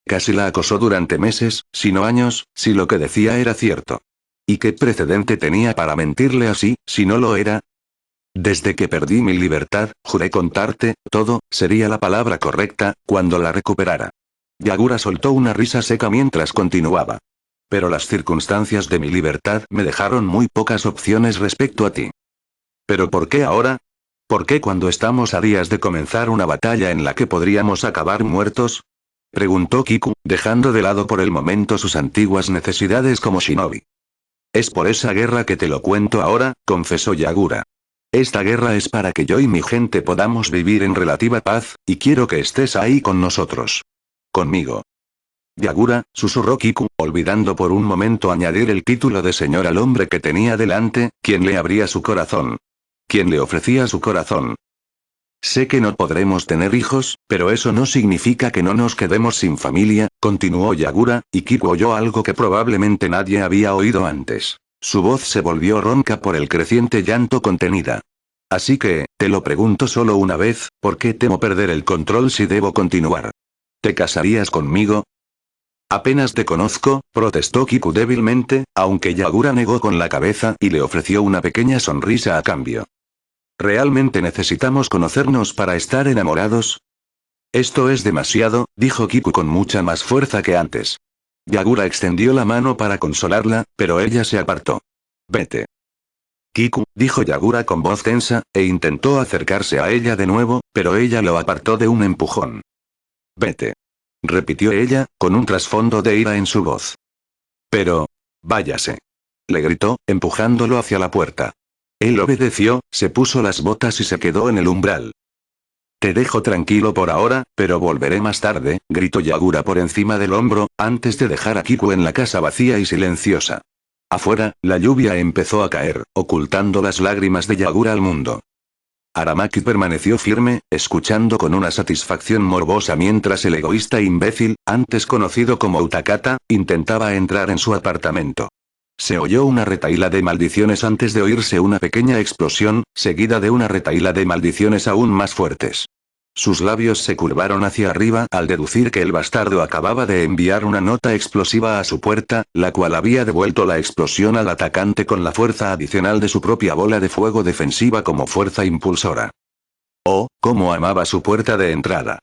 Casi la acosó durante meses, si no años, si lo que decía era cierto. ¿Y qué precedente tenía para mentirle así, si no lo era? Desde que perdí mi libertad, juré contarte, todo, sería la palabra correcta, cuando la recuperara. Yagura soltó una risa seca mientras continuaba. Pero las circunstancias de mi libertad me dejaron muy pocas opciones respecto a ti. ¿Pero por qué ahora? ¿Por qué cuando estamos a días de comenzar una batalla en la que podríamos acabar muertos? Preguntó Kiku, dejando de lado por el momento sus antiguas necesidades como shinobi. Es por esa guerra que te lo cuento ahora, confesó Yagura. Esta guerra es para que yo y mi gente podamos vivir en relativa paz, y quiero que estés ahí con nosotros. Conmigo. Yagura, susurró Kiku, olvidando por un momento añadir el título de señor al hombre que tenía delante, quien le abría su corazón. Quien le ofrecía su corazón. Sé que no podremos tener hijos, pero eso no significa que no nos quedemos sin familia, continuó Yagura, y Kiku oyó algo que probablemente nadie había oído antes. Su voz se volvió ronca por el creciente llanto contenida. Así que, te lo pregunto solo una vez, ¿por qué temo perder el control si debo continuar? ¿Te casarías conmigo? Apenas te conozco, protestó Kiku débilmente, aunque Yagura negó con la cabeza y le ofreció una pequeña sonrisa a cambio. ¿Realmente necesitamos conocernos para estar enamorados? Esto es demasiado, dijo Kiku con mucha más fuerza que antes. Yagura extendió la mano para consolarla, pero ella se apartó. Vete. Kiku, dijo Yagura con voz tensa, e intentó acercarse a ella de nuevo, pero ella lo apartó de un empujón. Vete. Repitió ella, con un trasfondo de ira en su voz. Pero, váyase. Le gritó, empujándolo hacia la puerta. Él obedeció, se puso las botas y se quedó en el umbral. Te dejo tranquilo por ahora, pero volveré más tarde, gritó Yagura por encima del hombro, antes de dejar a Kiku en la casa vacía y silenciosa. Afuera, la lluvia empezó a caer, ocultando las lágrimas de Yagura al mundo. Aramaki permaneció firme, escuchando con una satisfacción morbosa mientras el egoísta imbécil, antes conocido como Utakata, intentaba entrar en su apartamento. Se oyó una retahíla de maldiciones antes de oírse una pequeña explosión, seguida de una retahíla de maldiciones aún más fuertes. Sus labios se curvaron hacia arriba al deducir que el bastardo acababa de enviar una nota explosiva a su puerta, la cual había devuelto la explosión al atacante con la fuerza adicional de su propia bola de fuego defensiva como fuerza impulsora. Oh, cómo amaba su puerta de entrada.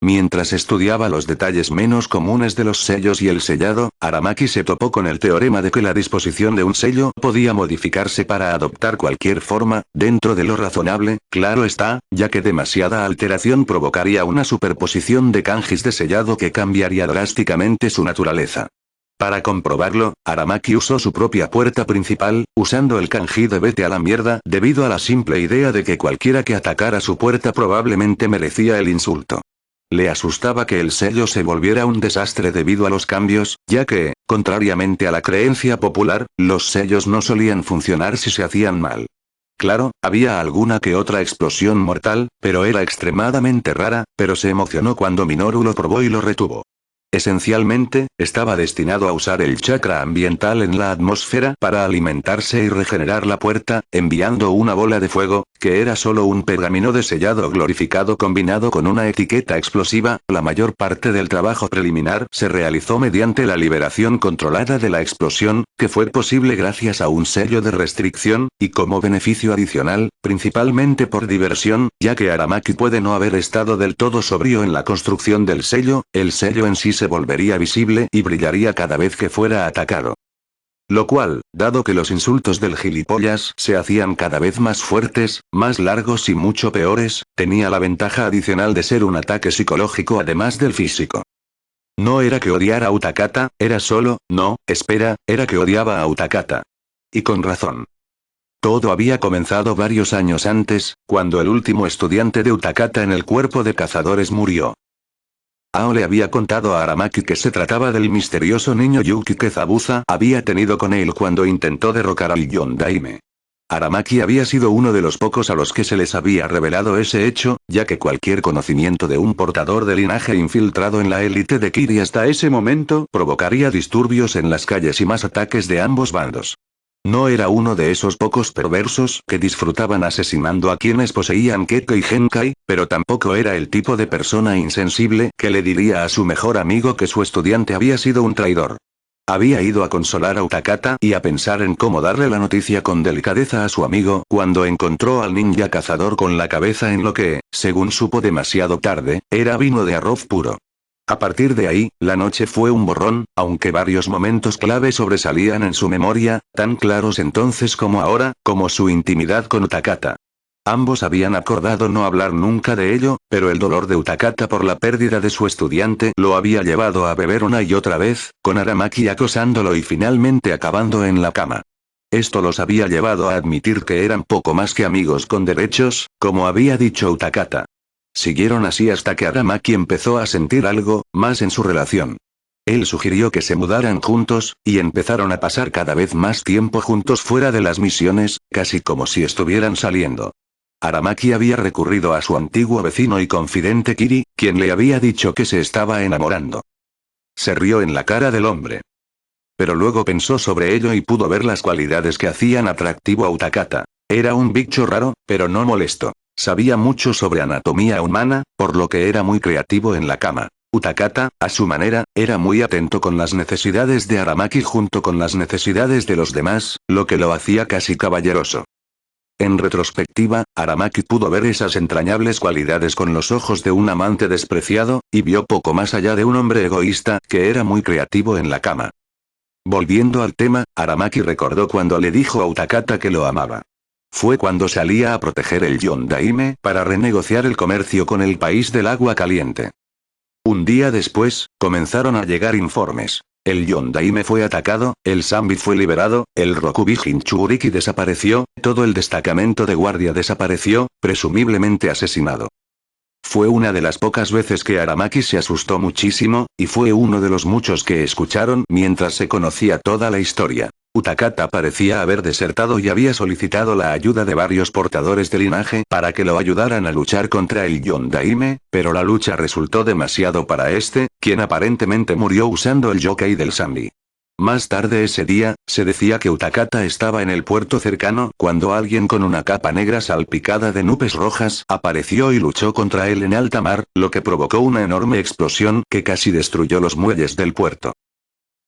Mientras estudiaba los detalles menos comunes de los sellos y el sellado, Aramaki se topó con el teorema de que la disposición de un sello podía modificarse para adoptar cualquier forma, dentro de lo razonable, claro está, ya que demasiada alteración provocaría una superposición de kanjis de sellado que cambiaría drásticamente su naturaleza. Para comprobarlo, Aramaki usó su propia puerta principal, usando el kanji de vete a la mierda, debido a la simple idea de que cualquiera que atacara su puerta probablemente merecía el insulto. Le asustaba que el sello se volviera un desastre debido a los cambios, ya que, contrariamente a la creencia popular, los sellos no solían funcionar si se hacían mal. Claro, había alguna que otra explosión mortal, pero era extremadamente rara, pero se emocionó cuando Minoru lo probó y lo retuvo. Esencialmente, estaba destinado a usar el chakra ambiental en la atmósfera para alimentarse y regenerar la puerta, enviando una bola de fuego, que era solo un pergamino de sellado glorificado combinado con una etiqueta explosiva. La mayor parte del trabajo preliminar se realizó mediante la liberación controlada de la explosión, que fue posible gracias a un sello de restricción, y como beneficio adicional, principalmente por diversión, ya que Aramaki puede no haber estado del todo sobrio en la construcción del sello, el sello en sí se volvería visible y brillaría cada vez que fuera atacado. Lo cual, dado que los insultos del gilipollas se hacían cada vez más fuertes, más largos y mucho peores, tenía la ventaja adicional de ser un ataque psicológico además del físico. No era que odiara a Utakata, era era que odiaba a Utakata. Y con razón. Todo había comenzado varios años antes, cuando el último estudiante de Utakata en el cuerpo de cazadores murió. Ao le había contado a Aramaki que se trataba del misterioso niño Yuki que Zabuza había tenido con él cuando intentó derrocar al Yondaime. Aramaki había sido uno de los pocos a los que se les había revelado ese hecho, ya que cualquier conocimiento de un portador de linaje infiltrado en la élite de Kiri hasta ese momento provocaría disturbios en las calles y más ataques de ambos bandos. No era uno de esos pocos perversos que disfrutaban asesinando a quienes poseían Keke y Genkai, pero tampoco era el tipo de persona insensible que le diría a su mejor amigo que su estudiante había sido un traidor. Había ido a consolar a Utakata y a pensar en cómo darle la noticia con delicadeza a su amigo cuando encontró al ninja cazador con la cabeza en lo que, según supo demasiado tarde, era vino de arroz puro. A partir de ahí, la noche fue un borrón, aunque varios momentos clave sobresalían en su memoria, tan claros entonces como ahora, como su intimidad con Utakata. Ambos habían acordado no hablar nunca de ello, pero el dolor de Utakata por la pérdida de su estudiante lo había llevado a beber una y otra vez, con Aramaki acosándolo y finalmente acabando en la cama. Esto los había llevado a admitir que eran poco más que amigos con derechos, como había dicho Utakata. Siguieron así hasta que Aramaki empezó a sentir algo más en su relación. Él sugirió que se mudaran juntos, y empezaron a pasar cada vez más tiempo juntos fuera de las misiones, casi como si estuvieran saliendo. Aramaki había recurrido a su antiguo vecino y confidente Kiri, quien le había dicho que se estaba enamorando. Se rió en la cara del hombre. Pero luego pensó sobre ello y pudo ver las cualidades que hacían atractivo a Utakata. Era un bicho raro, pero no molesto. Sabía mucho sobre anatomía humana, por lo que era muy creativo en la cama. Utakata, a su manera, era muy atento con las necesidades de Aramaki junto con las necesidades de los demás, lo que lo hacía casi caballeroso. En retrospectiva, Aramaki pudo ver esas entrañables cualidades con los ojos de un amante despreciado, y vio poco más allá de un hombre egoísta, que era muy creativo en la cama. Volviendo al tema, Aramaki recordó cuando le dijo a Utakata que lo amaba. Fue cuando salía a proteger el Yondaime para renegociar el comercio con el país del agua caliente. Un día después, comenzaron a llegar informes. El Yondaime fue atacado, el Zambi fue liberado, el Rokubi Jinchuriki desapareció, todo el destacamento de guardia desapareció, presumiblemente asesinado. Fue una de las pocas veces que Aramaki se asustó muchísimo, y fue uno de los muchos que escucharon mientras se conocía toda la historia. Utakata parecía haber desertado y había solicitado la ayuda de varios portadores de linaje para que lo ayudaran a luchar contra el Yondaime, pero la lucha resultó demasiado para este, quien aparentemente murió usando el yokai del Zambi. Más tarde ese día, se decía que Utakata estaba en el puerto cercano cuando alguien con una capa negra salpicada de nubes rojas apareció y luchó contra él en alta mar, lo que provocó una enorme explosión que casi destruyó los muelles del puerto.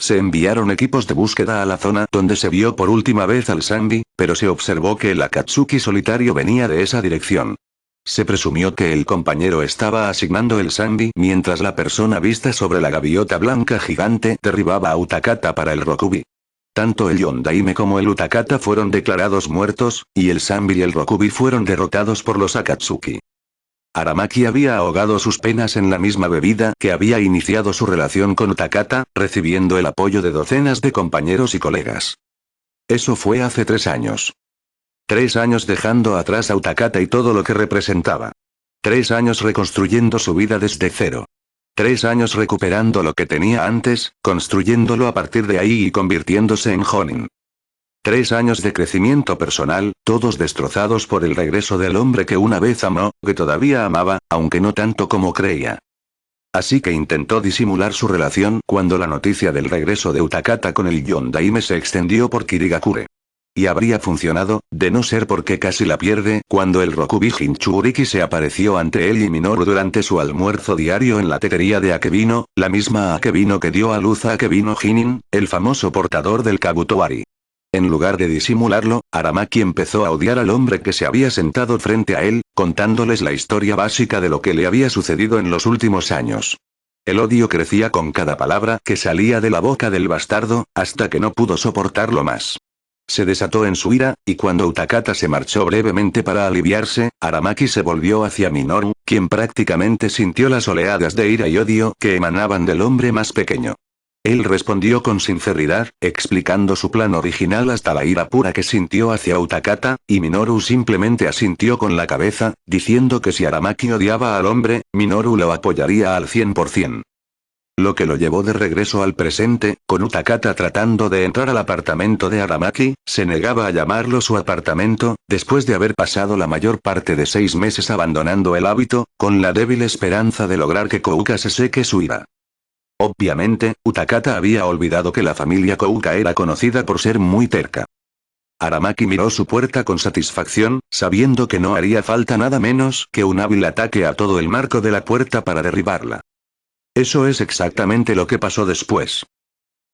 Se enviaron equipos de búsqueda a la zona donde se vio por última vez al Zambi, pero se observó que el Akatsuki solitario venía de esa dirección. Se presumió que el compañero estaba asignando el Zambi mientras la persona vista sobre la gaviota blanca gigante derribaba a Utakata para el Rokubi. Tanto el Yondaime como el Utakata fueron declarados muertos, y el Zambi y el Rokubi fueron derrotados por los Akatsuki. Aramaki había ahogado sus penas en la misma bebida que había iniciado su relación con Utakata, recibiendo el apoyo de docenas de compañeros y colegas. Eso fue hace 3 años. 3 años dejando atrás a Utakata y todo lo que representaba. 3 años reconstruyendo su vida desde cero. 3 años recuperando lo que tenía antes, construyéndolo a partir de ahí y convirtiéndose en Jonin. 3 años de crecimiento personal, todos destrozados por el regreso del hombre que una vez amó, que todavía amaba, aunque no tanto como creía. Así que intentó disimular su relación cuando la noticia del regreso de Utakata con el Yondaime se extendió por Kirigakure. Y habría funcionado, de no ser porque casi la pierde, cuando el Rokubi Jinchuriki se apareció ante él y Minoru durante su almuerzo diario en la tetería de Akebino, la misma Akebino que dio a luz a Akebino Jinin, el famoso portador del Kabutowari. En lugar de disimularlo, Aramaki empezó a odiar al hombre que se había sentado frente a él, contándoles la historia básica de lo que le había sucedido en los últimos años. El odio crecía con cada palabra que salía de la boca del bastardo, hasta que no pudo soportarlo más. Se desató en su ira, y cuando Utakata se marchó brevemente para aliviarse, Aramaki se volvió hacia Minoru, quien prácticamente sintió las oleadas de ira y odio que emanaban del hombre más pequeño. Él respondió con sinceridad, explicando su plan original hasta la ira pura que sintió hacia Utakata, y Minoru simplemente asintió con la cabeza, diciendo que si Aramaki odiaba al hombre, Minoru lo apoyaría al 100%. Lo que lo llevó de regreso al presente, con Utakata tratando de entrar al apartamento de Aramaki, se negaba a llamarlo su apartamento, después de haber pasado la mayor parte de 6 meses abandonando el hábito, con la débil esperanza de lograr que Kouka se seque su ira. Obviamente, Utakata había olvidado que la familia Kouka era conocida por ser muy terca. Aramaki miró su puerta con satisfacción, sabiendo que no haría falta nada menos que un hábil ataque a todo el marco de la puerta para derribarla. Eso es exactamente lo que pasó después.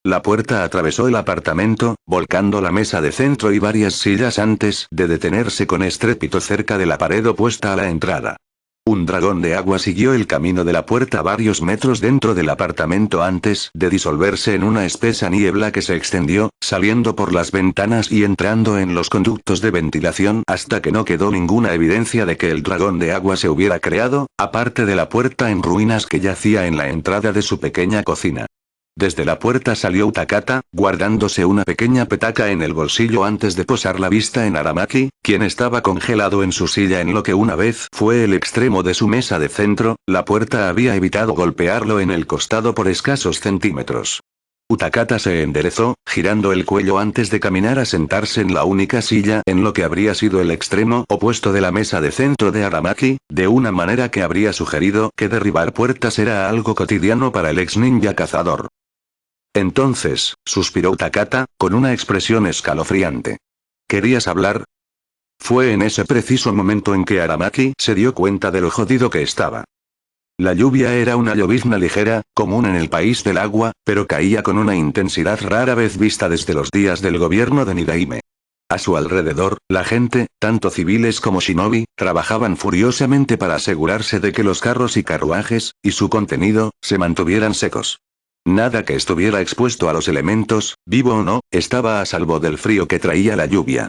La puerta atravesó el apartamento, volcando la mesa de centro y varias sillas antes de detenerse con estrépito cerca de la pared opuesta a la entrada. Un dragón de agua siguió el camino de la puerta varios metros dentro del apartamento antes de disolverse en una espesa niebla que se extendió, saliendo por las ventanas y entrando en los conductos de ventilación hasta que no quedó ninguna evidencia de que el dragón de agua se hubiera creado, aparte de la puerta en ruinas que yacía en la entrada de su pequeña cocina. Desde la puerta salió Utakata, guardándose una pequeña petaca en el bolsillo antes de posar la vista en Aramaki, quien estaba congelado en su silla en lo que una vez fue el extremo de su mesa de centro. La puerta había evitado golpearlo en el costado por escasos centímetros. Utakata se enderezó, girando el cuello antes de caminar a sentarse en la única silla en lo que habría sido el extremo opuesto de la mesa de centro de Aramaki, de una manera que habría sugerido que derribar puertas era algo cotidiano para el ex ninja cazador. Entonces, suspiró Takata, con una expresión escalofriante. ¿Querías hablar? Fue en ese preciso momento en que Aramaki se dio cuenta de lo jodido que estaba. La lluvia era una llovizna ligera, común en el país del agua, pero caía con una intensidad rara vez vista desde los días del gobierno de Nidaime. A su alrededor, la gente, tanto civiles como shinobi, trabajaban furiosamente para asegurarse de que los carros y carruajes, y su contenido, se mantuvieran secos. Nada que estuviera expuesto a los elementos, vivo o no, estaba a salvo del frío que traía la lluvia.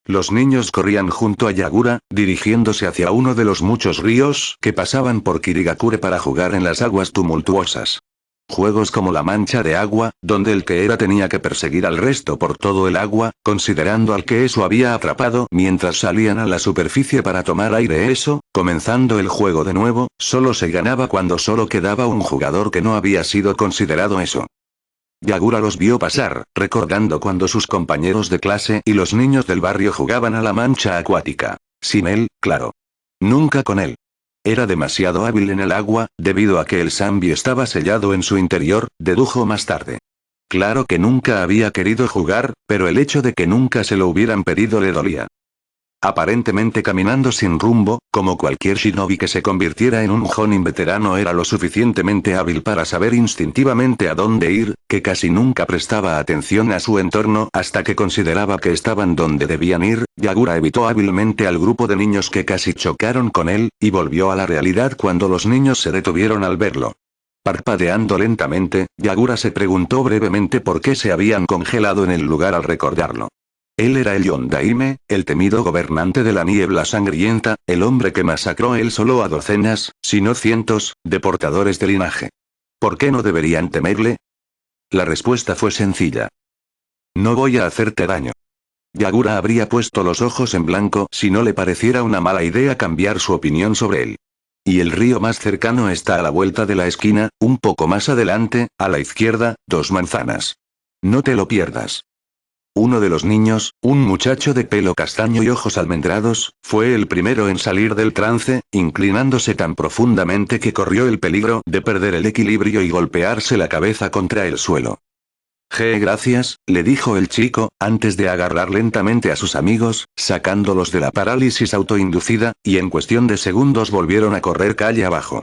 Los niños corrían junto a Yagura, dirigiéndose hacia uno de los muchos ríos que pasaban por Kirigakure para jugar en las aguas tumultuosas. Juegos como la mancha de agua, donde el que era tenía que perseguir al resto por todo el agua, considerando al que eso había atrapado mientras salían a la superficie para tomar aire. Eso, comenzando el juego de nuevo, solo se ganaba cuando solo quedaba un jugador que no había sido considerado eso. Yagura los vio pasar, recordando cuando sus compañeros de clase y los niños del barrio jugaban a la mancha acuática. Sin él, claro. Nunca con él. Era demasiado hábil en el agua, debido a que el Sambi estaba sellado en su interior, dedujo más tarde. Claro que nunca había querido jugar, pero el hecho de que nunca se lo hubieran pedido le dolía. Aparentemente caminando sin rumbo, como cualquier shinobi que se convirtiera en un jonin veterano era lo suficientemente hábil para saber instintivamente a dónde ir, que casi nunca prestaba atención a su entorno hasta que consideraba que estaban donde debían ir. Yagura evitó hábilmente al grupo de niños que casi chocaron con él, y volvió a la realidad cuando los niños se detuvieron al verlo. Parpadeando lentamente, Yagura se preguntó brevemente por qué se habían congelado en el lugar al recordarlo. Él era el Yondaime, el temido gobernante de la niebla sangrienta, el hombre que masacró él solo a docenas, si no cientos, de portadores de linaje. ¿Por qué no deberían temerle? La respuesta fue sencilla. No voy a hacerte daño. Yagura habría puesto los ojos en blanco si no le pareciera una mala idea cambiar su opinión sobre él. Y el río más cercano está a la vuelta de la esquina, un poco más adelante, a la izquierda, 2 manzanas. No te lo pierdas. Uno de los niños, un muchacho de pelo castaño y ojos almendrados, fue el primero en salir del trance, inclinándose tan profundamente que corrió el peligro de perder el equilibrio y golpearse la cabeza contra el suelo. Gracias, le dijo el chico, antes de agarrar lentamente a sus amigos, sacándolos de la parálisis autoinducida, y en cuestión de segundos volvieron a correr calle abajo.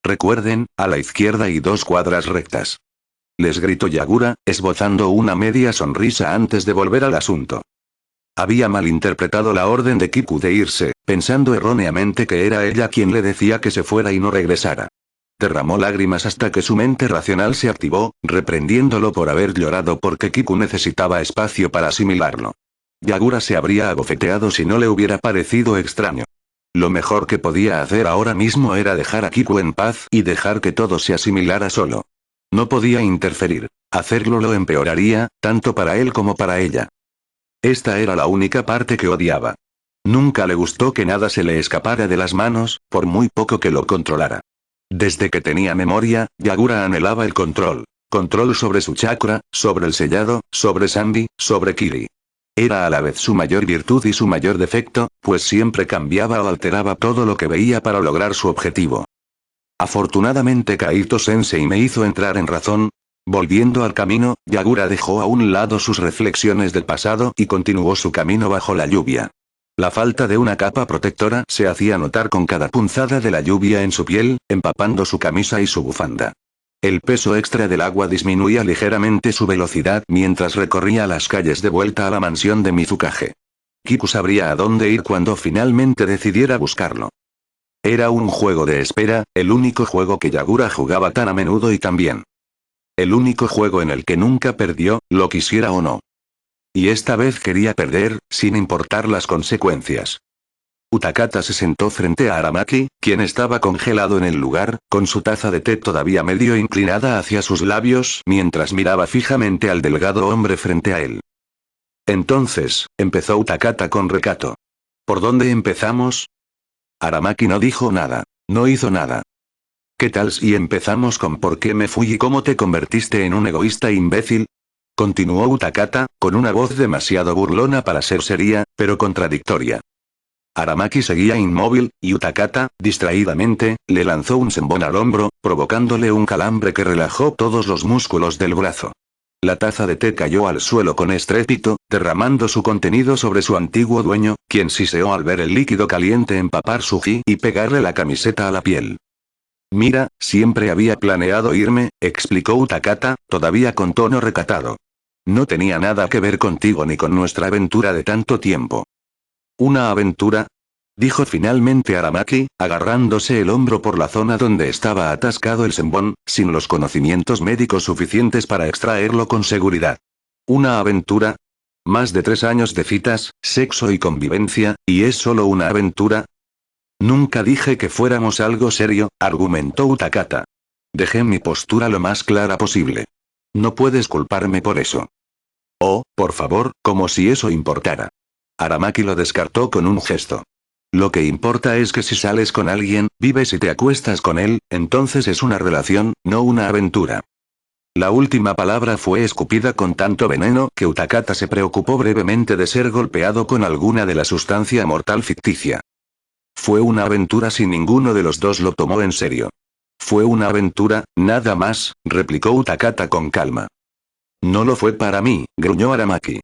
Recuerden, a la izquierda y 2 cuadras rectas. Les gritó Yagura, esbozando una media sonrisa antes de volver al asunto. Había malinterpretado la orden de Kiku de irse, pensando erróneamente que era ella quien le decía que se fuera y no regresara. Derramó lágrimas hasta que su mente racional se activó, reprendiéndolo por haber llorado porque Kiku necesitaba espacio para asimilarlo. Yagura se habría abofeteado si no le hubiera parecido extraño. Lo mejor que podía hacer ahora mismo era dejar a Kiku en paz y dejar que todo se asimilara solo. No podía interferir. Hacerlo lo empeoraría, tanto para él como para ella. Esta era la única parte que odiaba. Nunca le gustó que nada se le escapara de las manos, por muy poco que lo controlara. Desde que tenía memoria, Yagura anhelaba el control. Control sobre su chakra, sobre el sellado, sobre Sambi, sobre Kiri. Era a la vez su mayor virtud y su mayor defecto, pues siempre cambiaba o alteraba todo lo que veía para lograr su objetivo. Afortunadamente Kaito-sensei me hizo entrar en razón. Volviendo al camino, Yagura dejó a un lado sus reflexiones del pasado y continuó su camino bajo la lluvia. La falta de una capa protectora se hacía notar con cada punzada de la lluvia en su piel, empapando su camisa y su bufanda. El peso extra del agua disminuía ligeramente su velocidad mientras recorría las calles de vuelta a la mansión de Mizukage. Kiku sabría a dónde ir cuando finalmente decidiera buscarlo. Era un juego de espera, el único juego que Yagura jugaba tan a menudo y tan bien. El único juego en el que nunca perdió, lo quisiera o no. Y esta vez quería perder, sin importar las consecuencias. Utakata se sentó frente a Aramaki, quien estaba congelado en el lugar, con su taza de té todavía medio inclinada hacia sus labios mientras miraba fijamente al delgado hombre frente a él. Entonces, empezó Utakata con recato. ¿Por dónde empezamos? Aramaki no dijo nada. No hizo nada. ¿Qué tal si empezamos con por qué me fui y cómo te convertiste en un egoísta imbécil? Continuó Utakata, con una voz demasiado burlona para ser seria, pero contradictoria. Aramaki seguía inmóvil, y Utakata, distraídamente, le lanzó un senbón al hombro, provocándole un calambre que relajó todos los músculos del brazo. La taza de té cayó al suelo con estrépito, derramando su contenido sobre su antiguo dueño, quien siseó al ver el líquido caliente empapar su ji y pegarle la camiseta a la piel. Mira, siempre había planeado irme, explicó Utakata, todavía con tono recatado. No tenía nada que ver contigo ni con nuestra aventura de tanto tiempo. ¿Una aventura? Dijo finalmente Aramaki, agarrándose el hombro por la zona donde estaba atascado el senbón, sin los conocimientos médicos suficientes para extraerlo con seguridad. ¿Una aventura? Más de 3 años de citas, sexo y convivencia, ¿y es solo una aventura? Nunca dije que fuéramos algo serio, argumentó Utakata. Dejé mi postura lo más clara posible. No puedes culparme por eso. Oh, por favor, como si eso importara. Aramaki lo descartó con un gesto. Lo que importa es que si sales con alguien, vives y te acuestas con él, entonces es una relación, no una aventura. La última palabra fue escupida con tanto veneno que Utakata se preocupó brevemente de ser golpeado con alguna de la sustancia mortal ficticia. Fue una aventura si ninguno de los dos lo tomó en serio. Fue una aventura, nada más, replicó Utakata con calma. No lo fue para mí, gruñó Aramaki.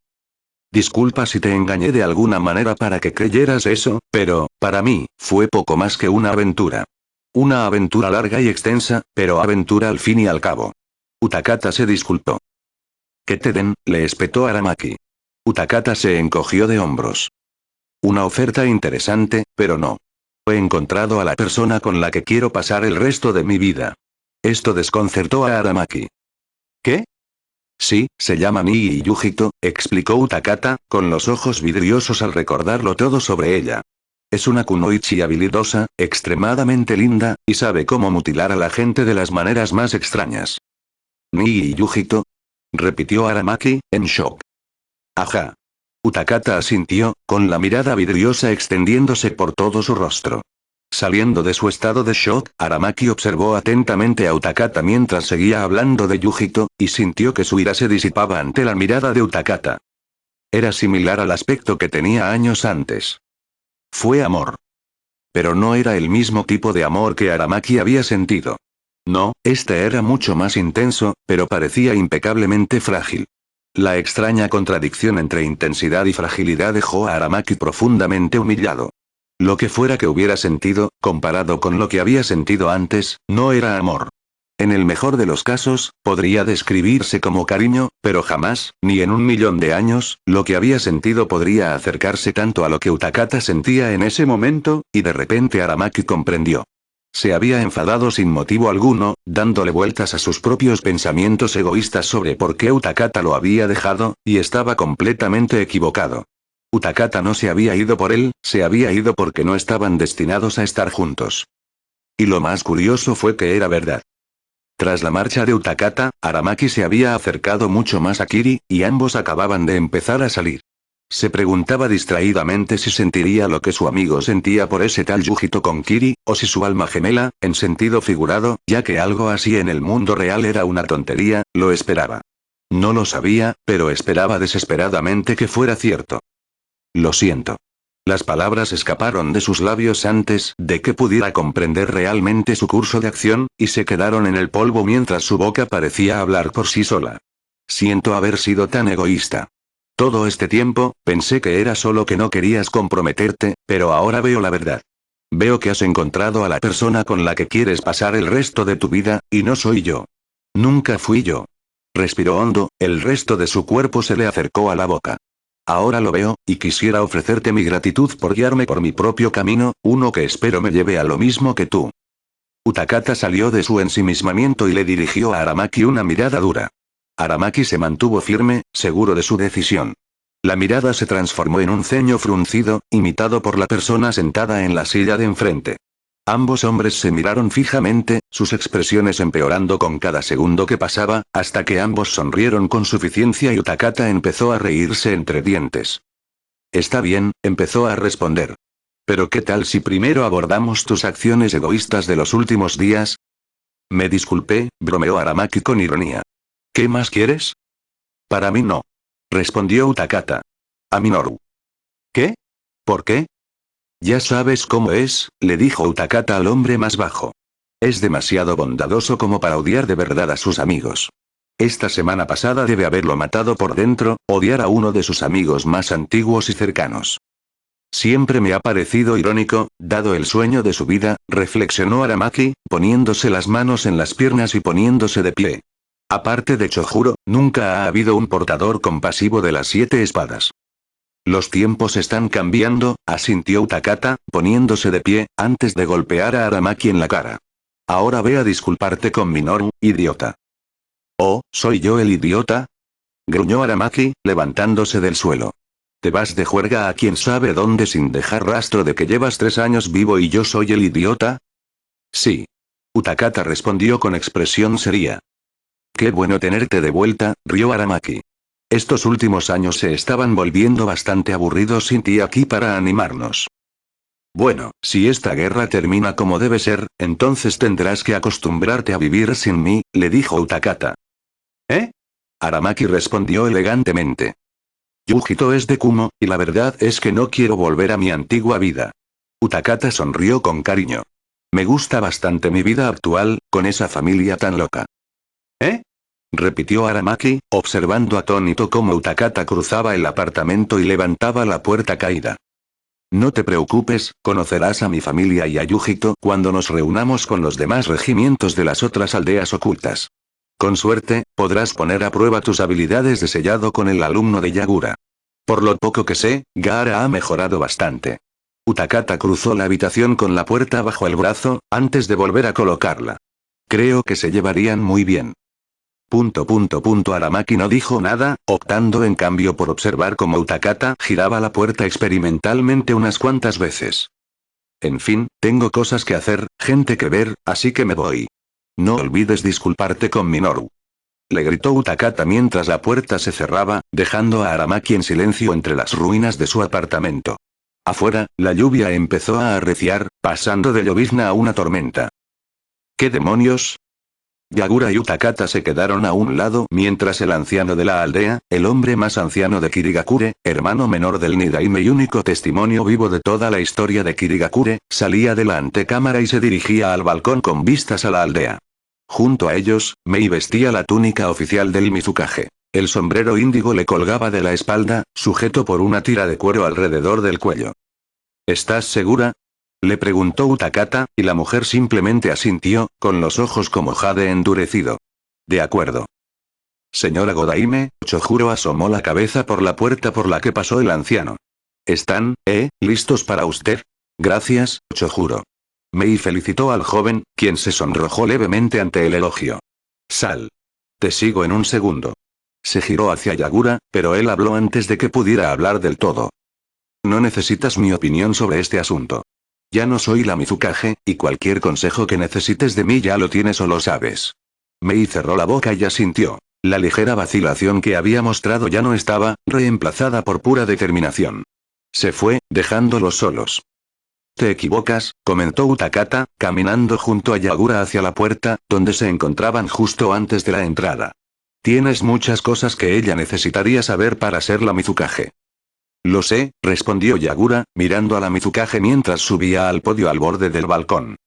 Disculpa si te engañé de alguna manera para que creyeras eso, pero, para mí, fue poco más que una aventura. Una aventura larga y extensa, pero aventura al fin y al cabo. Utakata se disculpó. Que te den, le espetó Aramaki. Utakata se encogió de hombros. Una oferta interesante, pero no. He encontrado a la persona con la que quiero pasar el resto de mi vida. Esto desconcertó a Aramaki. ¿Qué? Sí, se llama Nii Yujito, explicó Utakata, con los ojos vidriosos al recordarlo todo sobre ella. Es una kunoichi habilidosa, extremadamente linda, y sabe cómo mutilar a la gente de las maneras más extrañas. ¿Nii Yujito? Repitió Aramaki, en shock. Ajá. Utakata asintió, con la mirada vidriosa extendiéndose por todo su rostro. Saliendo de su estado de shock, Aramaki observó atentamente a Utakata mientras seguía hablando de Yujito, y sintió que su ira se disipaba ante la mirada de Utakata. Era similar al aspecto que tenía años antes. Fue amor. Pero no era el mismo tipo de amor que Aramaki había sentido. No, este era mucho más intenso, pero parecía impecablemente frágil. La extraña contradicción entre intensidad y fragilidad dejó a Aramaki profundamente humillado. Lo que fuera que hubiera sentido, comparado con lo que había sentido antes, no era amor. En el mejor de los casos, podría describirse como cariño, pero jamás, ni en 1.000.000 de años, lo que había sentido podría acercarse tanto a lo que Utakata sentía en ese momento, y de repente Aramaki comprendió. Se había enfadado sin motivo alguno, dándole vueltas a sus propios pensamientos egoístas sobre por qué Utakata lo había dejado, y estaba completamente equivocado. Utakata no se había ido por él, se había ido porque no estaban destinados a estar juntos. Y lo más curioso fue que era verdad. Tras la marcha de Utakata, Aramaki se había acercado mucho más a Kiri, y ambos acababan de empezar a salir. Se preguntaba distraídamente si sentiría lo que su amigo sentía por ese tal Yujito con Kiri, o si su alma gemela, en sentido figurado, ya que algo así en el mundo real era una tontería, lo esperaba. No lo sabía, pero esperaba desesperadamente que fuera cierto. Lo siento. Las palabras escaparon de sus labios antes de que pudiera comprender realmente su curso de acción, y se quedaron en el polvo mientras su boca parecía hablar por sí sola. Siento haber sido tan egoísta. Todo este tiempo, pensé que era solo que no querías comprometerte, pero ahora veo la verdad. Veo que has encontrado a la persona con la que quieres pasar el resto de tu vida, y no soy yo. Nunca fui yo. Respiró hondo, el resto de su cuerpo se le acercó a la boca. Ahora lo veo, y quisiera ofrecerte mi gratitud por guiarme por mi propio camino, uno que espero me lleve a lo mismo que tú. Utakata salió de su ensimismamiento y le dirigió a Aramaki una mirada dura. Aramaki se mantuvo firme, seguro de su decisión. La mirada se transformó en un ceño fruncido, imitado por la persona sentada en la silla de enfrente. Ambos hombres se miraron fijamente, sus expresiones empeorando con cada segundo que pasaba, hasta que ambos sonrieron con suficiencia y Utakata empezó a reírse entre dientes. Está bien, empezó a responder. Pero ¿qué tal si primero abordamos tus acciones egoístas de los últimos días? Me disculpé, bromeó Aramaki con ironía. ¿Qué más quieres? Para mí no. Respondió Utakata. A Minoru. ¿Qué? ¿Por qué? Ya sabes cómo es, le dijo Utakata al hombre más bajo. Es demasiado bondadoso como para odiar de verdad a sus amigos. Esta semana pasada debe haberlo matado por dentro, odiar a uno de sus amigos más antiguos y cercanos. Siempre me ha parecido irónico, dado el sueño de su vida, reflexionó Aramaki, poniéndose las manos en las piernas y poniéndose de pie. Aparte de Chojuro, nunca ha habido un portador compasivo de las 7 espadas. Los tiempos están cambiando, asintió Utakata, poniéndose de pie, antes de golpear a Aramaki en la cara. Ahora ve a disculparte con Minoru, idiota. Oh, ¿soy yo el idiota? Gruñó Aramaki, levantándose del suelo. Te vas de juerga a quién sabe dónde sin dejar rastro de que llevas 3 años vivo y yo soy el idiota. Sí. Utakata respondió con expresión seria. Qué bueno tenerte de vuelta, rió Aramaki. Estos últimos años se estaban volviendo bastante aburridos sin ti aquí para animarnos. Bueno, si esta guerra termina como debe ser, entonces tendrás que acostumbrarte a vivir sin mí, le dijo Utakata. ¿Eh? Aramaki respondió elegantemente. Yujito es de Kumo, y la verdad es que no quiero volver a mi antigua vida. Utakata sonrió con cariño. Me gusta bastante mi vida actual, con esa familia tan loca. ¿Eh? Repitió Aramaki, observando atónito cómo Utakata cruzaba el apartamento y levantaba la puerta caída. No te preocupes, conocerás a mi familia y a Yujito cuando nos reunamos con los demás regimientos de las otras aldeas ocultas. Con suerte, podrás poner a prueba tus habilidades de sellado con el alumno de Yagura. Por lo poco que sé, Gaara ha mejorado bastante. Utakata cruzó la habitación con la puerta bajo el brazo, antes de volver a colocarla. Creo que se llevarían muy bien. Aramaki no dijo nada, optando en cambio por observar cómo Utakata giraba la puerta experimentalmente unas cuantas veces. En fin, tengo cosas que hacer, gente que ver, así que me voy. No olvides disculparte con Minoru. Le gritó Utakata mientras la puerta se cerraba, dejando a Aramaki en silencio entre las ruinas de su apartamento. Afuera, la lluvia empezó a arreciar, pasando de llovizna a una tormenta. ¿Qué demonios? Yagura y Utakata se quedaron a un lado mientras el anciano de la aldea, el hombre más anciano de Kirigakure, hermano menor del Nidaime y único testimonio vivo de toda la historia de Kirigakure, salía de la antecámara y se dirigía al balcón con vistas a la aldea. Junto a ellos, Mei vestía la túnica oficial del Mizukage. El sombrero índigo le colgaba de la espalda, sujeto por una tira de cuero alrededor del cuello. ¿Estás segura? Le preguntó Utakata, y la mujer simplemente asintió, con los ojos como jade endurecido. De acuerdo. Señora Godaime, Chojuro asomó la cabeza por la puerta por la que pasó el anciano. ¿Están, listos para usted? Gracias, Chojuro. Mei felicitó al joven, quien se sonrojó levemente ante el elogio. Sal. Te sigo en un segundo. Se giró hacia Yagura, pero él habló antes de que pudiera hablar del todo. No necesitas mi opinión sobre este asunto. Ya no soy la Mizukage, y cualquier consejo que necesites de mí ya lo tienes o lo sabes. Mei cerró la boca y asintió. La ligera vacilación que había mostrado ya no estaba, reemplazada por pura determinación. Se fue, dejándolos solos. Te equivocas, comentó Utakata, caminando junto a Yagura hacia la puerta, donde se encontraban justo antes de la entrada. Tienes muchas cosas que ella necesitaría saber para ser la Mizukage. Lo sé, respondió Yagura, mirando a la Mizukage mientras subía al podio al borde del balcón.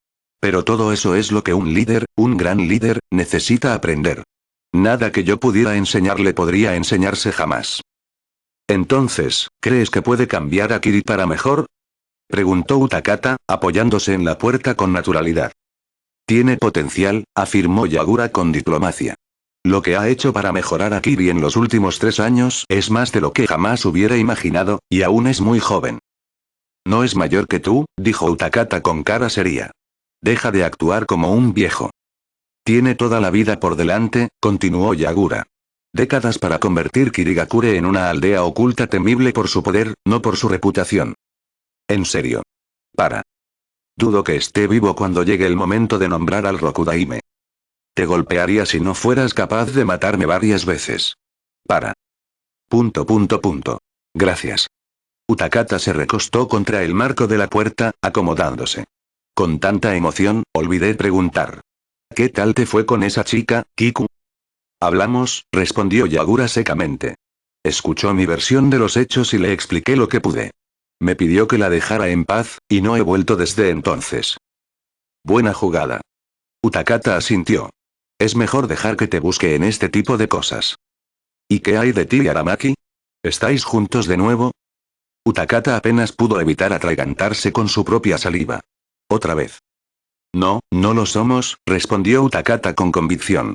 Pero todo eso es lo que un líder, un gran líder, necesita aprender. Nada que yo pudiera enseñarle podría enseñarse jamás. Entonces, ¿crees que puede cambiar a Kiri para mejor? Preguntó Utakata, apoyándose en la puerta con naturalidad. Tiene potencial, afirmó Yagura con diplomacia. Lo que ha hecho para mejorar a Kiri en los últimos 3 años es más de lo que jamás hubiera imaginado, y aún es muy joven. No es mayor que tú, dijo Utakata con cara seria. Deja de actuar como un viejo. Tiene toda la vida por delante, continuó Yagura. Décadas para convertir Kirigakure en una aldea oculta temible por su poder, no por su reputación. En serio. Para. Dudo que esté vivo cuando llegue el momento de nombrar al Rokudaime. Te golpearía si no fueras capaz de matarme varias veces. Para. Gracias. Utakata se recostó contra el marco de la puerta, acomodándose. Con tanta emoción, olvidé preguntar. ¿Qué tal te fue con esa chica, Kiku? Hablamos, respondió Yagura secamente. Escuchó mi versión de los hechos y le expliqué lo que pude. Me pidió que la dejara en paz, y no he vuelto desde entonces. Buena jugada. Utakata asintió. Es mejor dejar que te busque en este tipo de cosas. ¿Y qué hay de ti y Aramaki? ¿Estáis juntos de nuevo? Utakata apenas pudo evitar atragantarse con su propia saliva. Otra vez. No, no lo somos, respondió Utakata con convicción.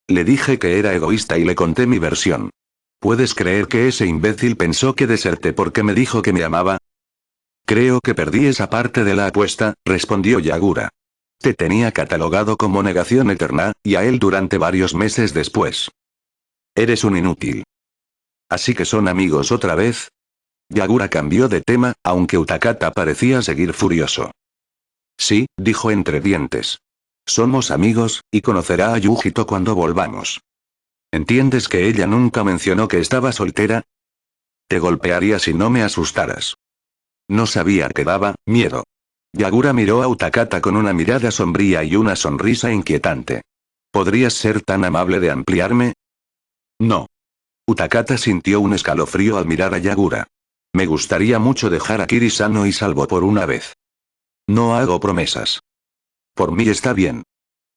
Le dije que era egoísta y le conté mi versión. ¿Puedes creer que ese imbécil pensó que deserté porque me dijo que me amaba? Creo que perdí esa parte de la apuesta, respondió Yagura. Te tenía catalogado como negación eterna, y a él durante varios meses después. Eres un inútil. ¿Así que son amigos otra vez? Yagura cambió de tema, aunque Utakata parecía seguir furioso. Sí, dijo entre dientes. Somos amigos, y conocerá a Yujito cuando volvamos. ¿Entiendes que ella nunca mencionó que estaba soltera? Te golpearía si no me asustaras. No sabía que daba miedo. Yagura miró a Utakata con una mirada sombría y una sonrisa inquietante. ¿Podrías ser tan amable de ampliarme? No. Utakata sintió un escalofrío al mirar a Yagura. Me gustaría mucho dejar a Kiri sano y salvo por una vez. No hago promesas. Por mí está bien.